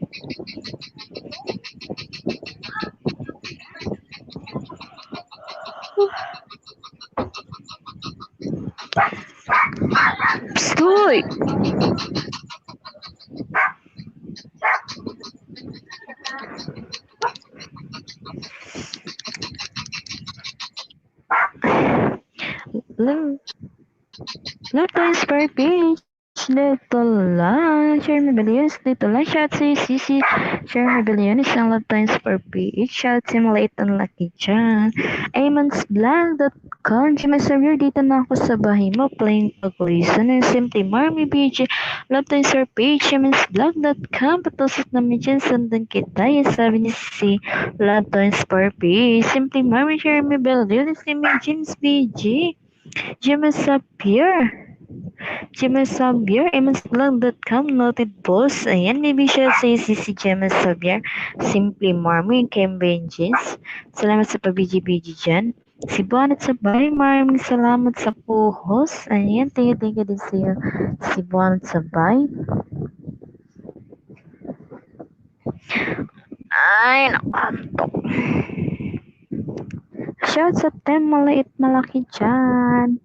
Stoy! Lotus for page. Dito lang. Share my billions. Dito lang. Shout si CC. Share my billions. Isang Lotus for page. Shout si maliit ang laki dyan. amonsblog.com. Server dito na ako sa bahay mo. Playing pag-listen. And simply Marmie BG. Lotus for page. amonsblog.com. Patusok namin dyan. Sundan kita. Yung sabi ni si Lotus for page. Simply Marmie. Share my billions. Simply James BG. Jimmy Sapir. Gemma Sabier, msblog.com, noted boss. Ayan, maybe siya sa si Gemma Sabier. Simply Marmie, Kim Benjis. Salamat sa pabiji-biji dyan. Cebuano sa marimar, salamat sa puhos. Ayan, thank you din sa iyo. Cebuano sa Ay, nakantok. Shout sa tem, maliit malaki dyan.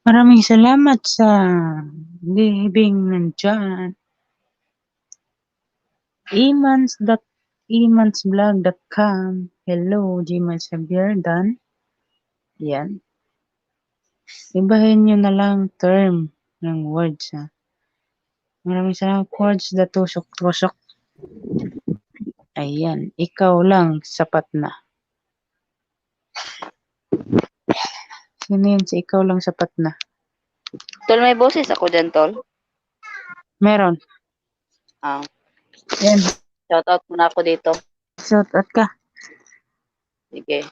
Maraming salamat sa libing nandyan. emansvlog.com. Hello, Gmail Xavier Dan. Yan. Ibahin nyo na lang term ng words ha. Maraming salamat words na tusok-tusok. Ayan, ikaw lang sapat na. Sino yun sa ikaw lang sapat na? Tol, may boses ako dyan, Tol. Meron. Ah, Yan. shoutout muna ako dito. Shout out ka. Sige.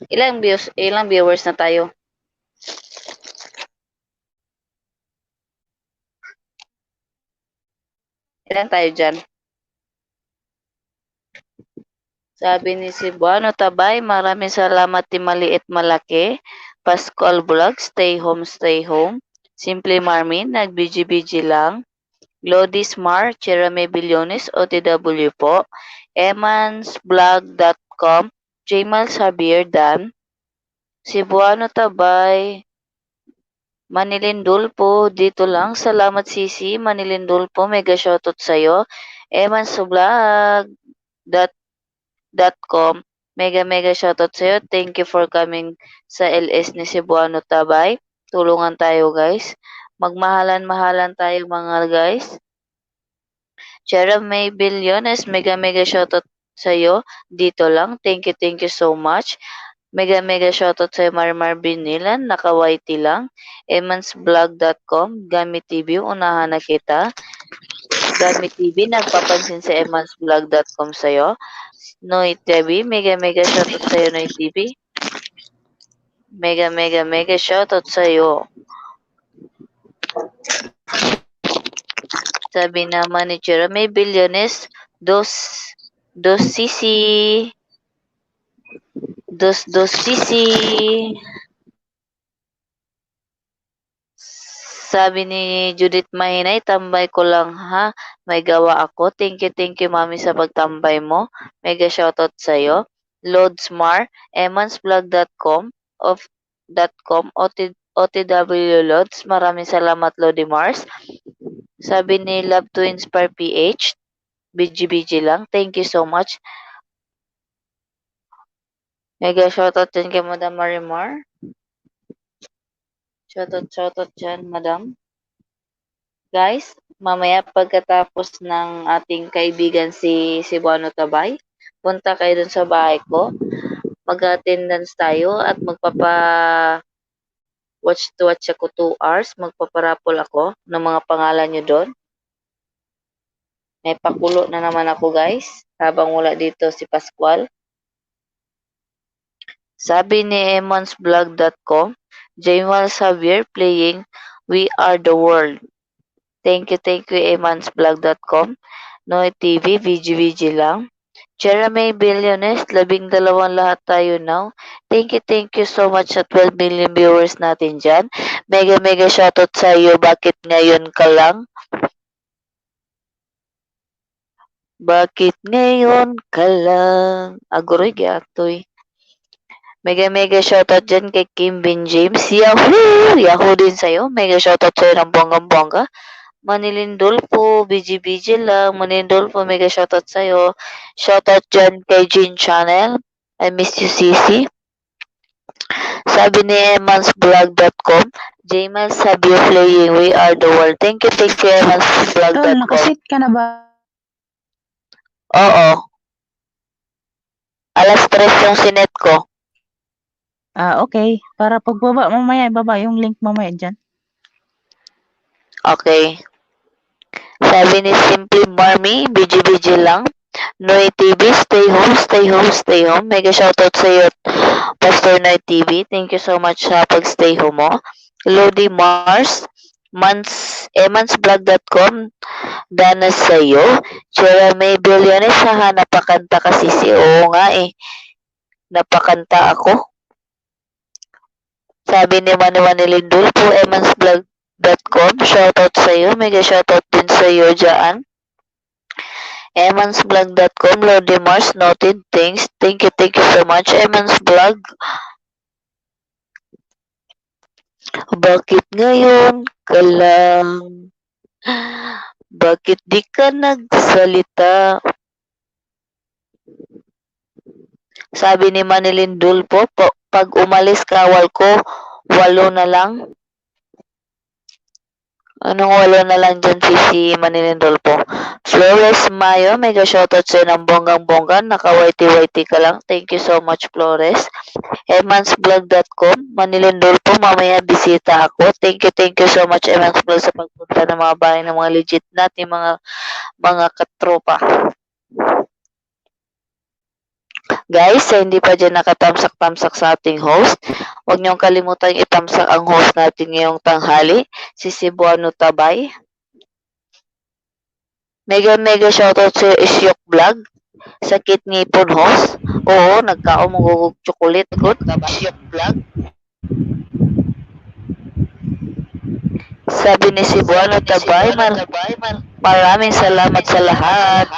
Ilang viewers na tayo? Ilan tayo dyan? Sabi ni Cebuano Tabay, maraming salamat ti maliit malaki. Pascual Vlogs, stay home. Simply Marmie, nag-BG-BG lang. Glodis Mar, Cherame Billones, OTW po. emansblog.com, Jamal Xavier Dan. Cebuano Tabay, Manilyn Dolfo, dito lang. Salamat Sisi, Manilyn Dolfo, mega shoutout sa'yo. emansblog.com, mega shoutout sa'yo. Thank you for coming sa LS ni Cebuano Tabay. Tulungan tayo guys. Magmahalan-mahalan tayo mga guys. Jeremy Billones, mega shoutout sa'yo. Dito lang. Thank you so much. Mega shoutout sa'yo Marimar BENILAN, naka-YT lang. emansblog.com, Gamit TV, unahan na kita. Gamit TV, nagpapansin sa emansblog.com sa'yo. NHOY TV, mega shoutout sa'yo NHOY TV. Mega shoutout sa'yo. Sabi naman ni Jeremy Billones, dos sisi. Dos sisi. Sabi ni Judith Mahinay, tambay ko lang ha. May gawa ako. Thank you mami sa pagtambay mo. Mega shoutout sa'yo. Lodsmar, emansblog.com, OTW Lods. Maraming salamat Lodi Mars. Sabi ni Love to Inspire PH, BG lang. Thank you so much. Mega shoutout dyan kay Madam Marimar. Shoutout dyan, Madam. Guys, mamaya pagkatapos ng ating kaibigan si Cebuano Tabay, punta kayo dun sa bahay ko. Mag-attendance tayo at watch ako 2 hours. Magpaparapol ako ng mga pangalan nyo doon. May pakulo na naman ako guys, habang wala dito si Pascual. Sabi ni emansblog.com, Jamal Xavier playing We Are the World. Thank you emansblog.com. NHOY TV, VG lang. Jeremy Billones, 12 lahat tayo now. Thank you so much sa 12 million viewers natin dyan. Mega shoutout sa iyo. Bakit ngayon ka lang? Bakit ngayon ka lang? Aguroy gyatoy. Mega shoutout dyan kay Kim Bin James. Yahoo! Yahoo din sa'yo. Mega shoutout sa'yo ng bonggang-bongga. Manilyn Dolfo, BG lang. Manilyn Dolfo, mega shoutout sa'yo. Shoutout dyan kay Jean Channel. I miss you, Sisi. Sabi ni emansblog.com, Jamal sabi playing We Are the World. Thank you emansblog.com. Tol, nakasit ka na ba? Oo. Alas 3 yung sinet ko. Okay. Para pagbaba mamaya, ibaba yung link mamaya dyan. Okay. Sabi ni Simply Marmie, BG lang. NHOY TV, stay home. Mega shoutout sa iyo, Pastor NHOY TV. Thank you so much sa pag-stay home mo. Lodi Mars, emansblog.com, dana sa iyo. Jeremy Billones, ha, napakanta kasi oo nga eh. Napakanta ako. Sabi ni Manilyn Dolfo, emansblog.com, shoutout sa iyo. Mega shoutout din sa iyo dyan. emansblog.com, Lodi Mars, noted, thanks. Thank you so much, emansblog. Bakit ngayon ka lang? Bakit di ka nagsalita? Sabi ni Manilyn Dolfo, pag umalis kawal ko, 8 na lang. Anong 8 na lang dyan si Manilyn Dolfo? Flores Mayo, mega shoutout sa'yo ng bonggang-bongga. Naka-whitey-whitey ka lang. Thank you so much, Flores. emansvlog.com, Manilyn Dolfo, mamaya bisita ako. Thank you so much, Emansvlog, sa pagpunta ng mga bahay ng mga legit natin, mga katropa. Guys, sa hindi pa dyan nakatamsak-tamsak sa ating host, huwag niyong kalimutan itamsak ang host natin ngayong tanghali, si Cebuano Tabay. Mega shoutout sa Isyok Vlog, sa Ngipon host. Oo, nagkaumugugog chocolate good. Isyok Vlog. Sabi ni Cebuano Tabay, maraming salamat sa lahat.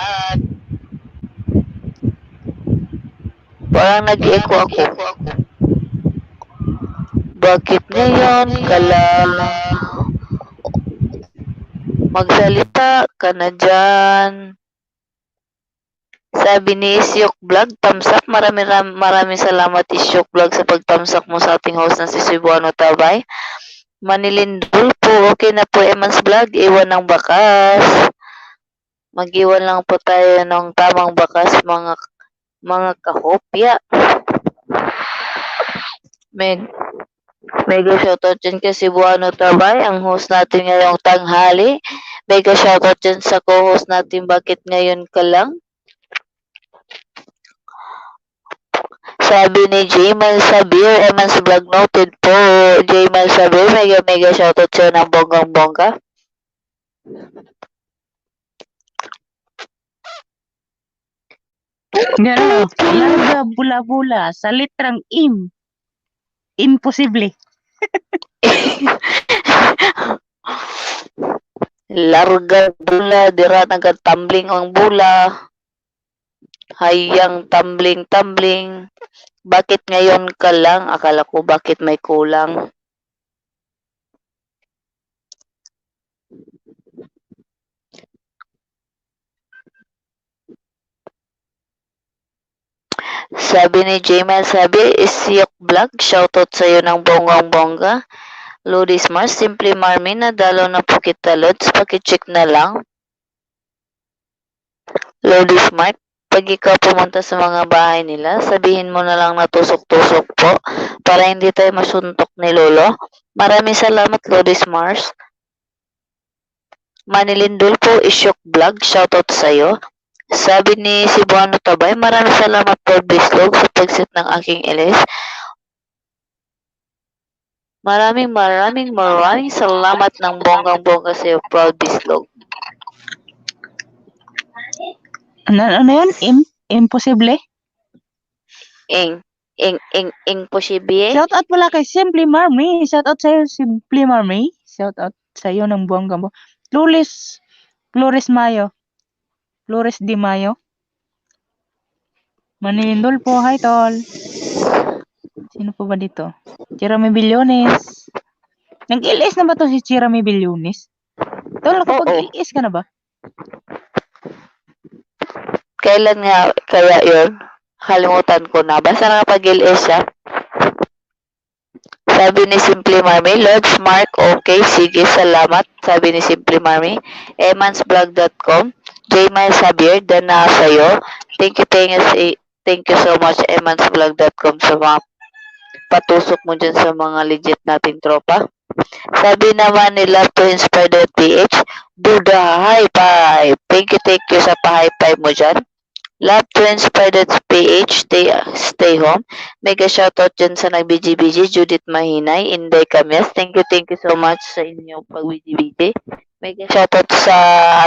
Parang nag-echo ako. Bakit ngayon ka lang? Magsalita ka na dyan. Sabi ni Isyok Vlog, thumbs up. Maraming salamat Isyok Vlog sa pagtamsak mo sa ating host na si Cebuano Tabay. Manilyn Dolfo, okay na po Emans Vlog, iwan ng bakas. Mag-iwan lang po tayo ng tamang bakas mga kahopya. Mega shoutout dyan kay Cebuano Tabay, ang host natin ngayong tanghali. Mega shoutout dyan sa co-host natin, bakit ngayon ka lang? Sabi ni Jamal Sabir, Emans Vlog noted po. Jamal Sabir, mega shoutout sa'yo ng bonggang-bongga. Gano, larga bula-bula sa litrang im. Imposible. Larga bula, dira nagatumbling ang bula. Hayang tumbling. Bakit ngayon ka lang? Akala ko bakit may kulang. Sabi ni Jamal, Isyok Vlog, shoutout sa'yo ng bonggang-bongga. Lodi Smart, Simply Marmie, nadalo na po kita, Lods. Pakicheck na lang. Lodi Smart, pag ikaw pumunta sa mga bahay nila, sabihin mo na lang na tusok-tusok po para hindi tayo masuntok ni Lolo. Maraming salamat, Lodi Smart. Manilyn Dolfo, Isyok Vlog, shoutout sa'yo. Sabi ni Cebuano Tabay, maraming salamat po Bislog sa pagset ng aking LS. Maraming salamat ng bonggang-bongga sa iyo, proud Bislog. Ano yun? Imposible? Posible. Shout out pala kay Simply Marmie. Shout out sa'yo, Simply Marmie. Shout out sa'yo ng buwang-gambo. Flores Mayo. Flores Di Mayo. Manilyn Dolfo, hi tol. Sino po ba dito? Chirame Bilyones. Nag-LS na ba to si Chirame Bilyones? Tol, nakapag-LS ka na ba? Kailan nga kaya yun? Kalimutan ko na. Basta nakapag-LS siya. Sabi ni Simply Marmie, Lords Mark, okay, sige, salamat. Sabi ni Simply Marmie. emansvlog.com, Jmail Sabir, dana sa'yo. Thank you so much, emansvlog.com, sa mga patusok mo dyan sa mga legit nating tropa. Sabi naman ni Love to Inspire PH, Duda, high five. Thank you sa pa-high five mo dyan. Love to Inspire PH, stay home. Mega shoutout dyan sa nag-BGBG, Judith Mahinay, Inday Camies. Thank you so much sa inyong pag-BGBG. Mega shoutout sa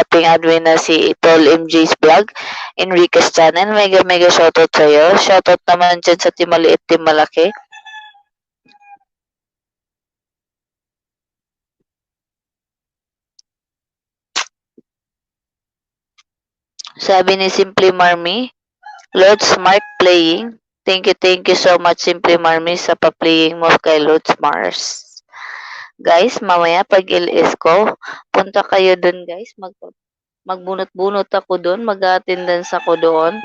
ating admin na si Tol MJ's Vlog, Enriquez channel. Mega shoutout sa iyo. Shoutout naman dyan sa Team Maliit, Team Malaki. Sabi ni Simply Marmie, Lord Smart playing. Thank you so much Simply Marmie sa pa-playing mo kay Lord Mars. Guys, mamaya pag LS ko, punta kayo dun guys. Magbunot-bunot ako dun. Mag-attendance ako doon.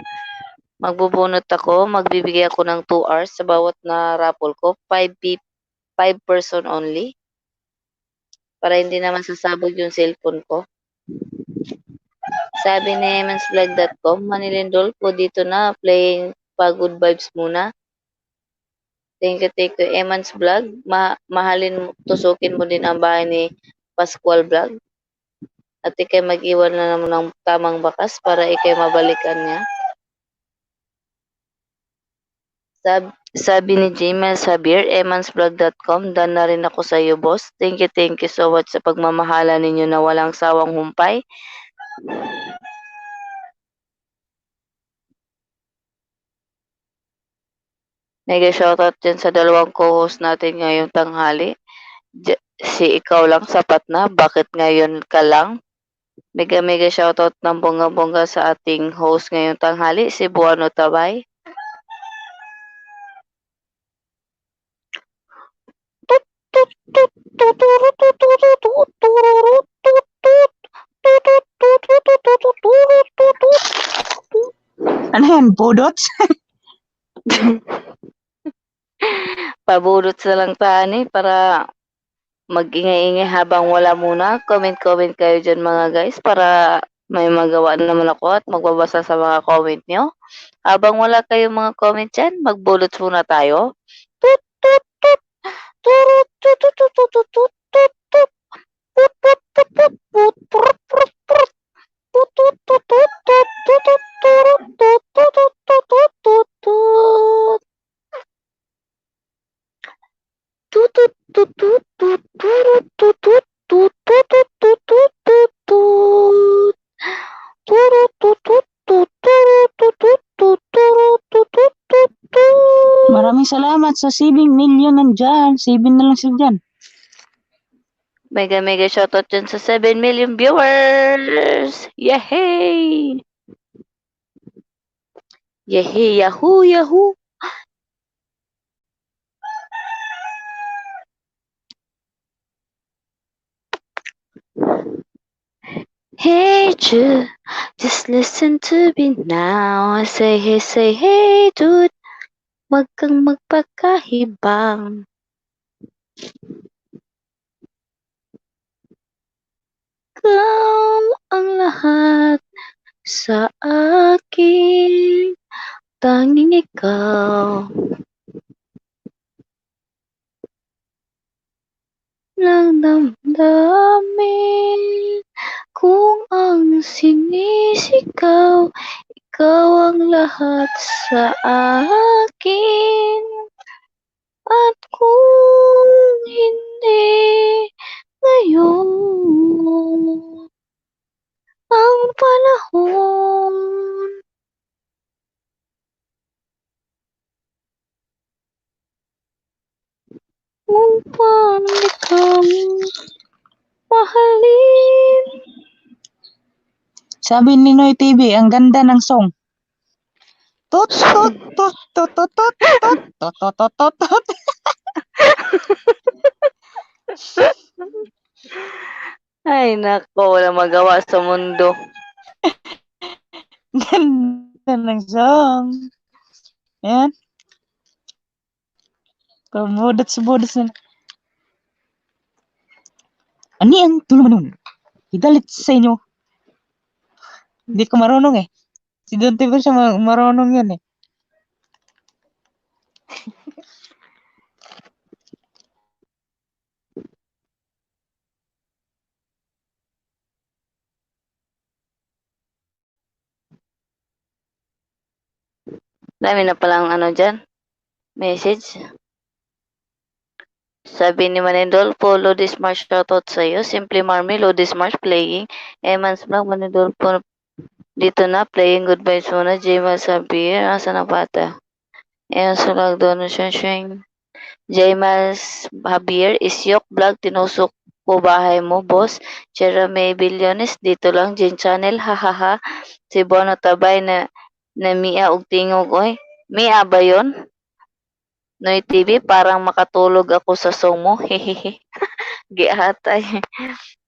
Magbubunot ako. Magbibigay ako ng 2 hours sa bawat na raffle ko. 5 person only. Para hindi naman sasabog yung cellphone ko. Sabi ni emansvlog.com, Manilyn Dolfo, dito na, playing pa good vibes muna. Thank you, Emans Vlog. Mahalin, tusukin mo din ang bahay ni Pascual Vlog. At ikay mag-iwan na naman ng tamang bakas para ikay mabalikan niya. Sabi ni Jamal Sabir, emansvlog.com, dan na rin ako sa iyo, boss. Thank you so much sa pagmamahala ninyo na walang sawang humpay. Mega shoutout dyan sa dalawang co-host natin ngayong tanghali. Si ikaw lang sapat na, bakit ngayon ka lang? Mega shoutout ng bongga-bongga sa ating host ngayong tanghali, si Cebuano Tabay. Ano yan? Budots? Pabudot sa lang tani para mag-ingay-ingay habang wala muna. Comment kayo dyan mga guys para may magawa na naman ako at magbabasa sa mga comment nyo. Habang wala kayong mga comment dyan, magbulots muna tayo. Tut, tut, tut. Turut, tut, tut, tut, tut, tut, tut, tut, tut. Put, put, put, put, put, prut, prut, prut. Put, tut, tut, tut, tut, tut, tut, turut, tut, tut, tut, tut, tut, tut, tut. Tut, tut, tut, tut, tut, turut, tut, tut, tut, tut, tut, tut, tut, tut. Turut, tut, tut, tut, turut, tut, tut, tut, turut, tut, tut, tut, tut. Maraming salamat sa 7 million nandyan. 7 na lang sila dyan. Mega shoutout dyan sa 7 million viewers! Yay! Yay! Yahoo! Yahoo! Hey Jude, just listen to me now. I say hey dude, wag kang magpakahibang. Ikaw ang lahat sa akin, tanging ikaw lang damdamin. Kung ang sinisigaw, ikaw ang lahat sa akin. At kung hindi ngayon ang panahon, upang ikaw mahalin. Sabi ni NHOY TV, ang ganda ng song. Tot, tot, tot, tot, tot, tot, tot, tot, tot, tot, tot, tot. Ay nako, wala magawa sa mundo. Ganda ng song. Ayan. Pabudots na. Ano yan? Tulungan. Idalit sa inyo. Hindi ko marunong eh. Si Dontiborsio marunong yan eh. Dami na palang dyan. Message. Sabi ni Manilyn Dolfo, Lodi Smart shoutout sa'yo. Simply Marmie, Lodi Smart playing. Emans Vlog, Manilyn Dolfo, dito na, playing good vibes muna. Jamal Sabir, asa na bata? Emans Vlog, donation sharing. Jamal Javier, Isyok Vlog, tinusok ko bahay mo, boss. Jeremy Billones, dito lang, Jane Channel, hahaha. Si Bono Tabay na Mia og tingog, oy. Mia ba yun? NHOY TV, parang makatulog ako sa song mo. Hehehe. Gihatay.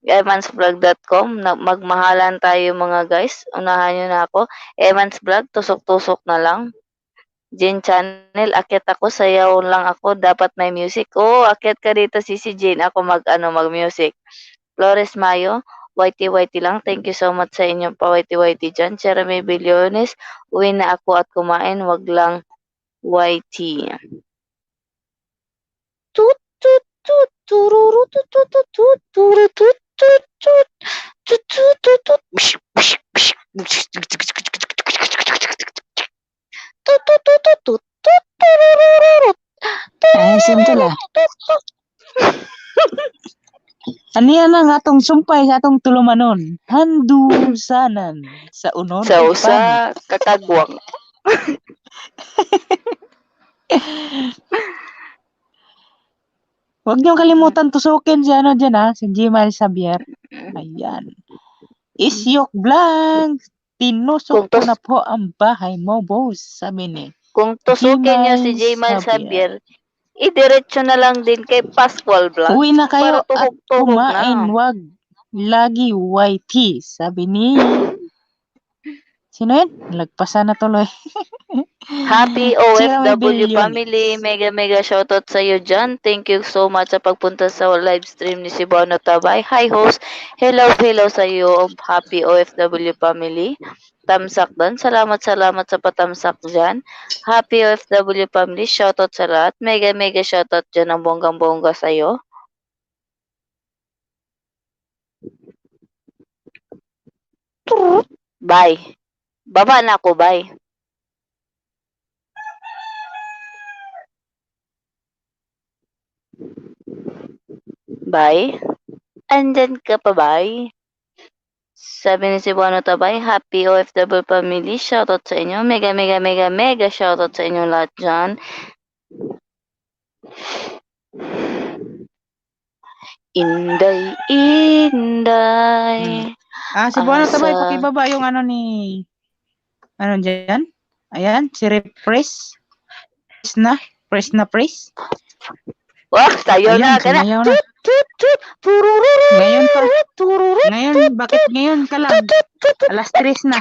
Evansvlog.com. Magmahalan tayo mga guys. Unahan nyo na ako. Evansvlog, tusok-tusok na lang. Jane Channel, akyat ako, sayaw lang ako, dapat may music. Oo, akyat ka dito, si Jane. Ako mag-music. Flores Mayo, YT lang. Thank you so much sa inyong pa-YT dyan. Jeremy Billones, uwi na ako at kumain, wag lang YT. Tut, tut, tut, tururu, tut, tut, tut, tut, turu, tut, tut, tut, tut, tut, tut, tut. Tut, tut, tut, tut, tut, tut, tururururut. Ay, simple ah. Ano yan ang atong sumpay sa atong tulumanon? Handusanan sa unod Sa ug usa panit. kakagwang. Huwag niyo kalimutan tusukin si ano dyan si Jimal Xavier. Ayan. Isyok Vlog. Tinusok ko na po ang bahay mo, boss. Sabi ni Kung tusukin niyo si Jamal Xavier, idiretso na lang din kay Pascual Vlogs uwi na kayo para tuhog-tuhog at kumain, na. wag lagi YT. Sabi ni sino yun? Lagpasan na tuloy. Happy Jeremy OFW Billones. family. Mega shoutout sa iyo dyan. Thank you so much sa pagpunta sa live stream ni Cebuano Tabay. Hi host. Hello sa iyo. Happy OFW family. Tamsak doon. Salamat sa patamsak dyan. Happy OFW family. Shoutout sa lahat. Mega shoutout dyan ang bonggang-bongga sa iyo. Bye. Baba na ako. Bye. Bye. Andyan ka pa, bye. Sabi ni Cebuano Tabay, happy OFW family. Shoutout sa inyo. Mega shoutout sa inyo lahat dyan. Inday. Cebuano Tabay, pakibaba yung ano ni ano dyan? Ayan, si Refresh. Press na. Wah, sayo Ayan, na ka na. sumayaw na. Ngayon, bakit ngayon ka lang? Alas 3 na.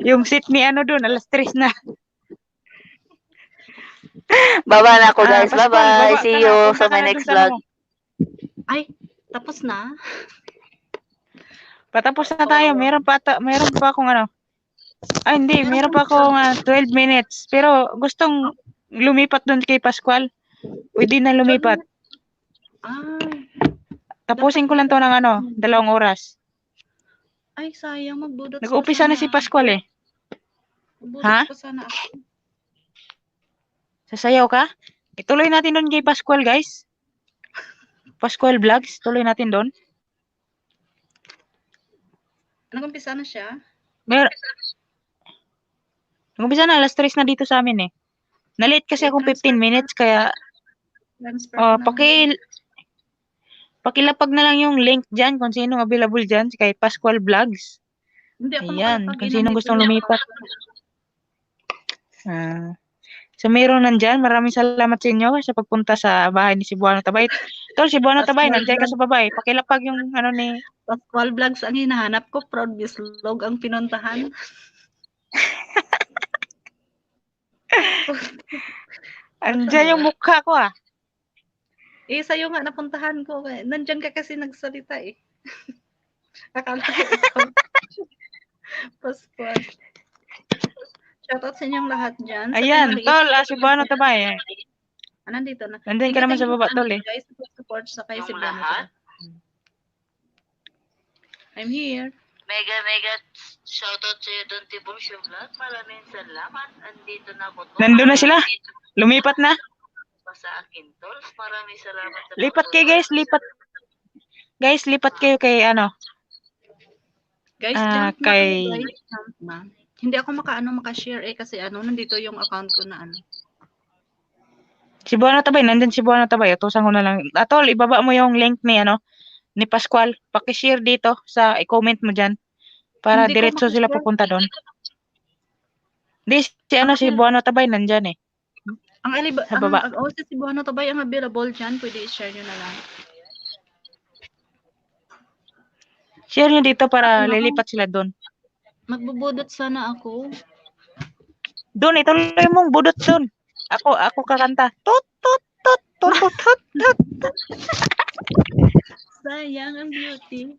Yung seat ni ano dun, alas 3 na. Baba na ako guys. Pascual, Bye-bye. baba See ka na. you Punta sa ka my na next dun sa vlog. ano. Ay, tapos na. Patapos na tayo. Meron pa akong ano. Ay, hindi. Meron pa akong 12 minutes. Pero gustong lumipat dun kay Pascual. Pwede na lumipat. Ay, Tapusin ko lang to ng 2 oras. ay sayang, magbudot Nag-umpisa na si Pascual eh. Magbudot Ha? pa sana ako. Sasayaw ka? Ituloy natin doon kay Pascual, guys. Pascual Vlogs. Tuloy natin doon. Nag-umpisa na siya? Nag-umpisa na. Alas 3 na dito sa amin eh. Na-late kasi akong 15 minutes kaya Transfer ko na. pakilapag na lang yung link dyan kung sinong available dyan kay Pascual Vlogs. Hindi ako Ayan, makalapag. kung sinong gustong lumipat. So meron nandyan, maraming salamat sa inyo sa pagpunta sa bahay ni Cebuano Tabay. Tol, Cebuano Tabay, nandiyan ka sa babae. Pakilapag yung ano ni Pascual Vlogs ang hinahanap ko. Proud Bislog ang pinuntahan. andyan yung mukha ko Sa'yo nga napuntahan ko. Nandyan ka kasi nagsalita eh. Akala ko ikaw. Pascual. Shoutout sa inyong lahat dyan. Ayan, tol, Cebuano Tabay. Nandito na. Nandyan ka naman sa baba, tol eh. Guys, support sa kay Cebuano Tabay. I'm here. Mega shoutout sa iyo, Dontiborsio Tv. Maraming salamat. Andito na ako. Nandun na sila. Lumipat na. Sa akin, tol. Maraming salamat. Lipat kayo, guys. Lipat. Guys, lipat kayo kay ano. Guys, jump na kayo, guys. Jump na. Hindi ako maka-share kasi nandito yung account ko na Cebuano Tabay, nandun Cebuano Tabay. Utusan ko na lang. Tol, ibaba mo yung link ni Pascual. Paki-share dito sa i-comment mo dyan. Para Hindi ko diretso sila maka-share. pupunta doon. Di, si Cebuano Tabay nandyan eh. Sa baba. Sa Cebuano to ba yung available dyan? Pwede i-share nyo na lang. Share nyo dito para Ano? lilipat sila doon. Magbubudot sana ako. Doon, ituloy mong budot doon. Ako kakanta. Tut, tut, tut, tut, tut, tut, tut. Sayang ang beauty.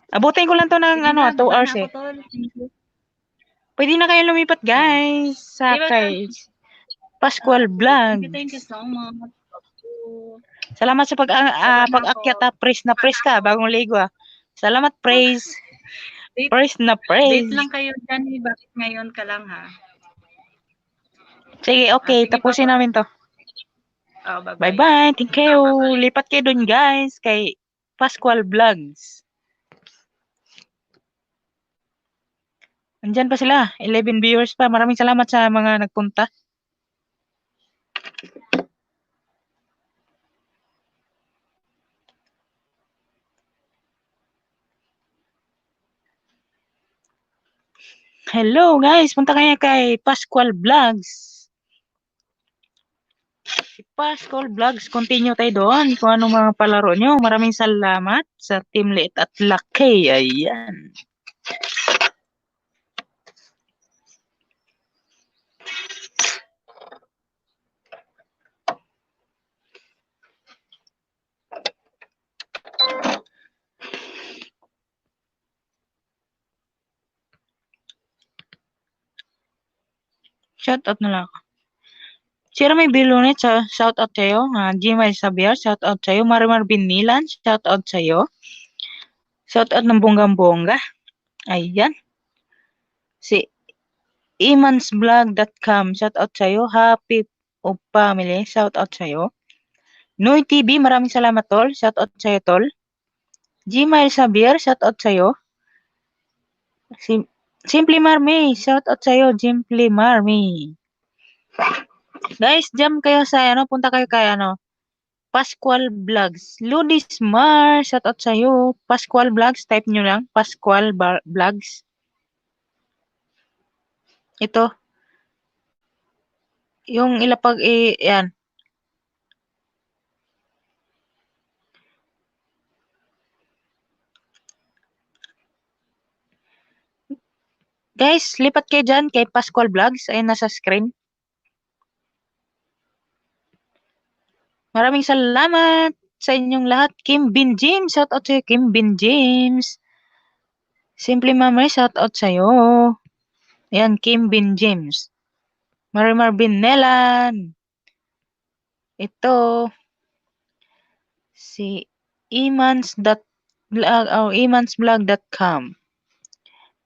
Abutin ko lang to ng Sige na, 2 baba hours na ako, eh. tol. Thank you. Pwede na kayo lumipat guys sa Diba, kay Pascual Vlogs. Thank you so much. Salamat sa Baba na pag-akyat ako. Praise na praise ka. Bagong ligo ah. Salamat praise. Praise na praise. Date lang kayo dyan. Bakit ngayon ka lang ha? Sige, okay. Sige, Tapusin bye-bye. namin to. Oh, bye-bye. Bye-bye. Thank you. Lipat kayo dun guys kay Pascual Vlogs. Andyan pa sila. 11 viewers pa. Maraming salamat sa mga nagpunta. Hello guys. Punta kayo kay Pascual Vlogs. Si Pascual Vlogs. Continue tayo doon kung anong mga palaro nyo. Maraming salamat sa Team Liit at Laki. Ayan. Shout out na lang ako. Sira may Bilonet, shout out sa'yo. Gmail Sabiar, shout out sa'yo. Marimar BENILAN, shout out sa'yo. Shout out ng bonggang-bongga. Ayan. Si imansvlog.com, shout out sa'yo. Happy of Family, shout out sa'yo. NHOY TV, maraming salamat tol. Shout out sa'yo tol. Gmail Sabiar, shout out sa'yo. Simply Marmie, shout out sa'yo. Simply Marmie. Guys, jump kayo sa punta kayo kay Pascual Vlogs. Ludismar, shout out sa'yo. Pascual Vlogs, type nyo lang. Pascual Vlogs. Ito. Yung ilapag, yan. Guys, lipat kayo dyan kay Pascual Vlogs. Ayun, nasa screen. Maraming salamat sa inyong lahat. Kim Bin James, shout out sa'yo. Kim Bin James. Simply Mamre, shout out sa'yo. Ayan, Kim Bin James. Marimar BENILAN. Ito. Si imansvlog.com.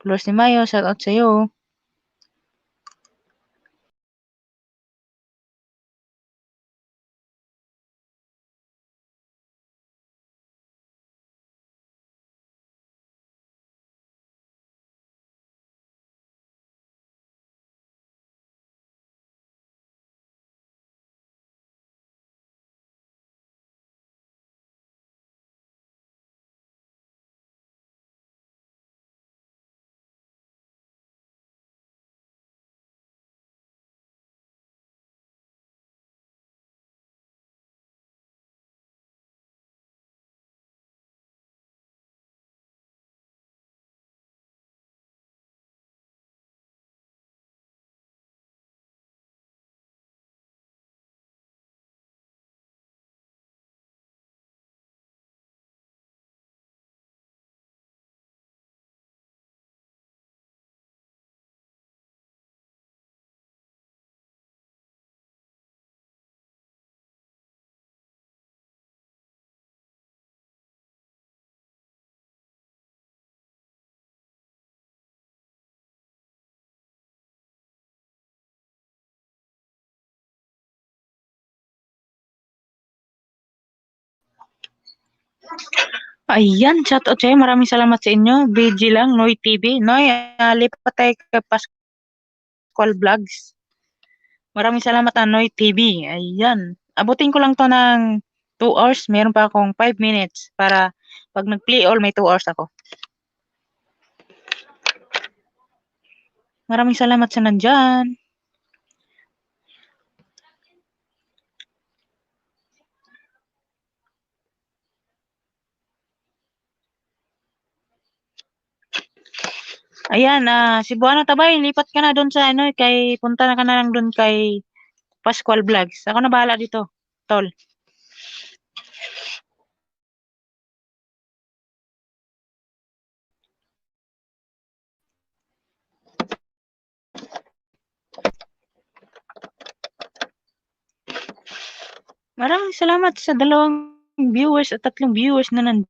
Flores ni Mayo, shout out sa'yo. Ayan, shout out sa'yo. Maraming salamat sa inyo. BG lang, NHOY TV. NHOY, lipat tayo kay Pascual Vlogs. Maraming salamat NHOY TV. Ayan. Abutin ko lang to ng 2 hours. Meron pa akong 5 minutes para pag nag-play all, may 2 hours ako. Maraming salamat sa nandyan. Ayan, Cebuano Tabay, lipat ka na doon sa ano, kay punta na ka na lang doon kay Pascual Vlogs. Ako na bahala dito, tol. Maraming salamat sa 2 viewers at 3 viewers na nandito.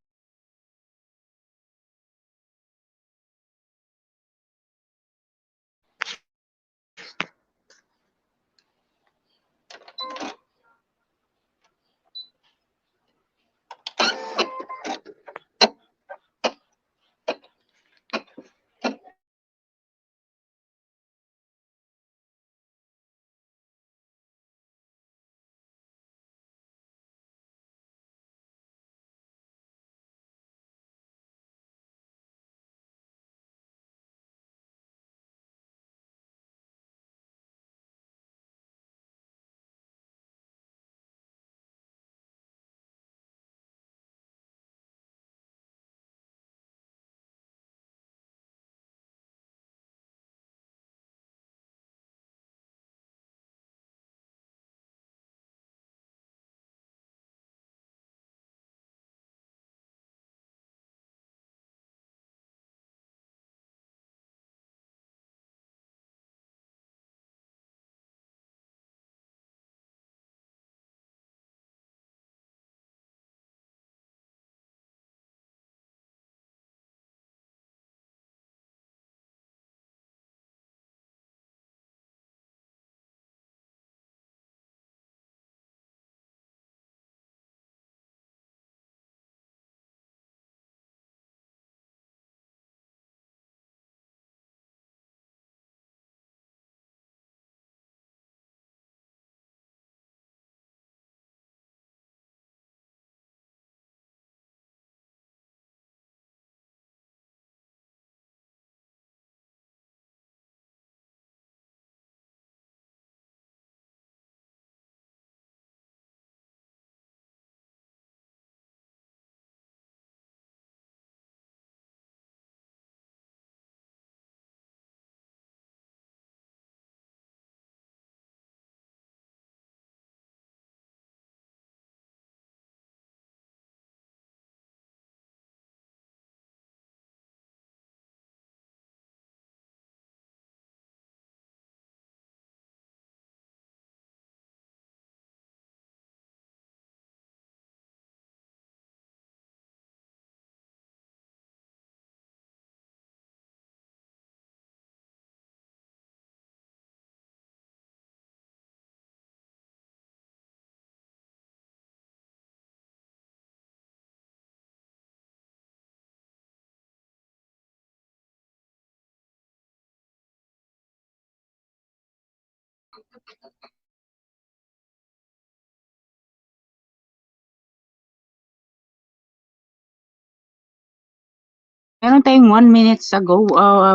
Meron tayong 1 minutes ago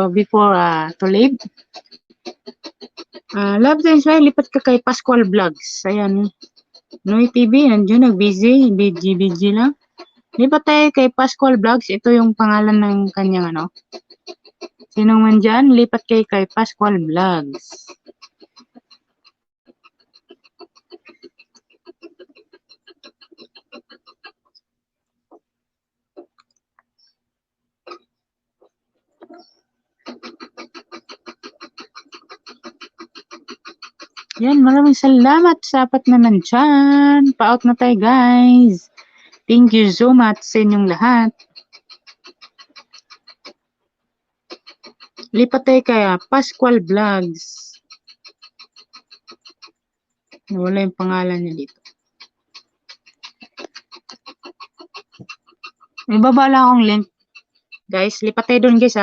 before to leave. Love and Smile, lipat ka kay Pascual Vlogs. Ayan. NHOY TV, nandiyon, nag-busy, busy lang. Lipat tayo kay Pascual Vlogs. Ito yung pangalan ng kanyang ano. Sinong man dyan, lipat kayo kay Pascual Vlogs. Yan, maraming salamat sa apat na nandyan. Pa-out na tayo, guys. Thank you so much sa inyong lahat. Lipat tayo kay Pascual Vlogs. Wala yung pangalan niya dito. May baba lang akong link. Guys, lipat tayo doon, guys,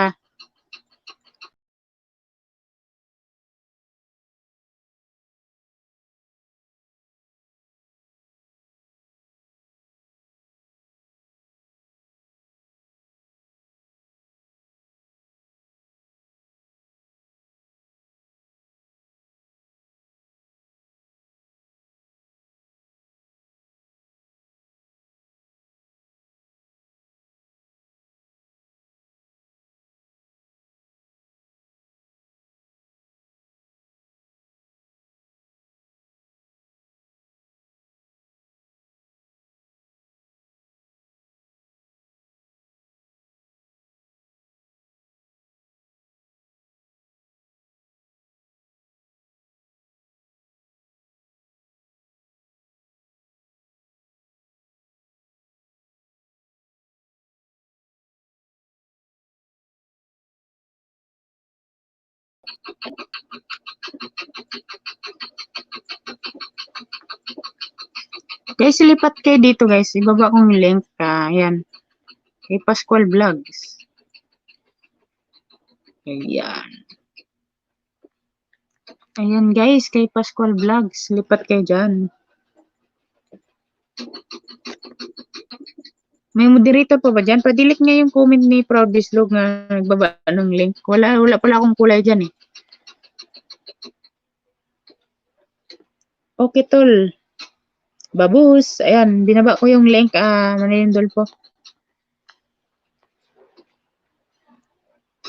Guys, lipat kayo dito guys. Ibaba kong link. Ayan. Kay Pascual Vlogs. Ayan. Ayan guys, kay Pascual Vlogs. Lipat kayo dyan. May moderator pa ba dyan? Padilit nga yung comment ni Proud Bislog na nagbaba ng link. Wala pala akong kulay dyan eh. Okay, tol. Babus. Ayan, binaba ko yung link. Manilyn Dolfo.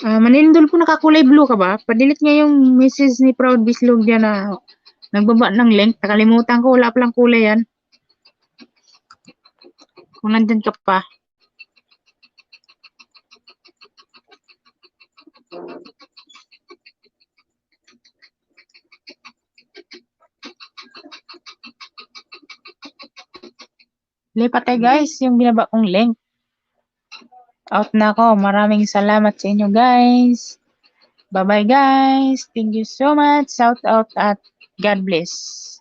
Manilyn Dolfo, nakakulay blue ka ba? Padilit nga yung message ni Proud Bislog dyan na nagbaba ng link. Nakalimutan ko. Wala palang kulay yan. Kung nandun ka pa. Lipat tayo guys, yung binaba kong link. Out na ako. Maraming salamat sa inyo guys. Bye-bye guys. Thank you so much. Shout out at God bless.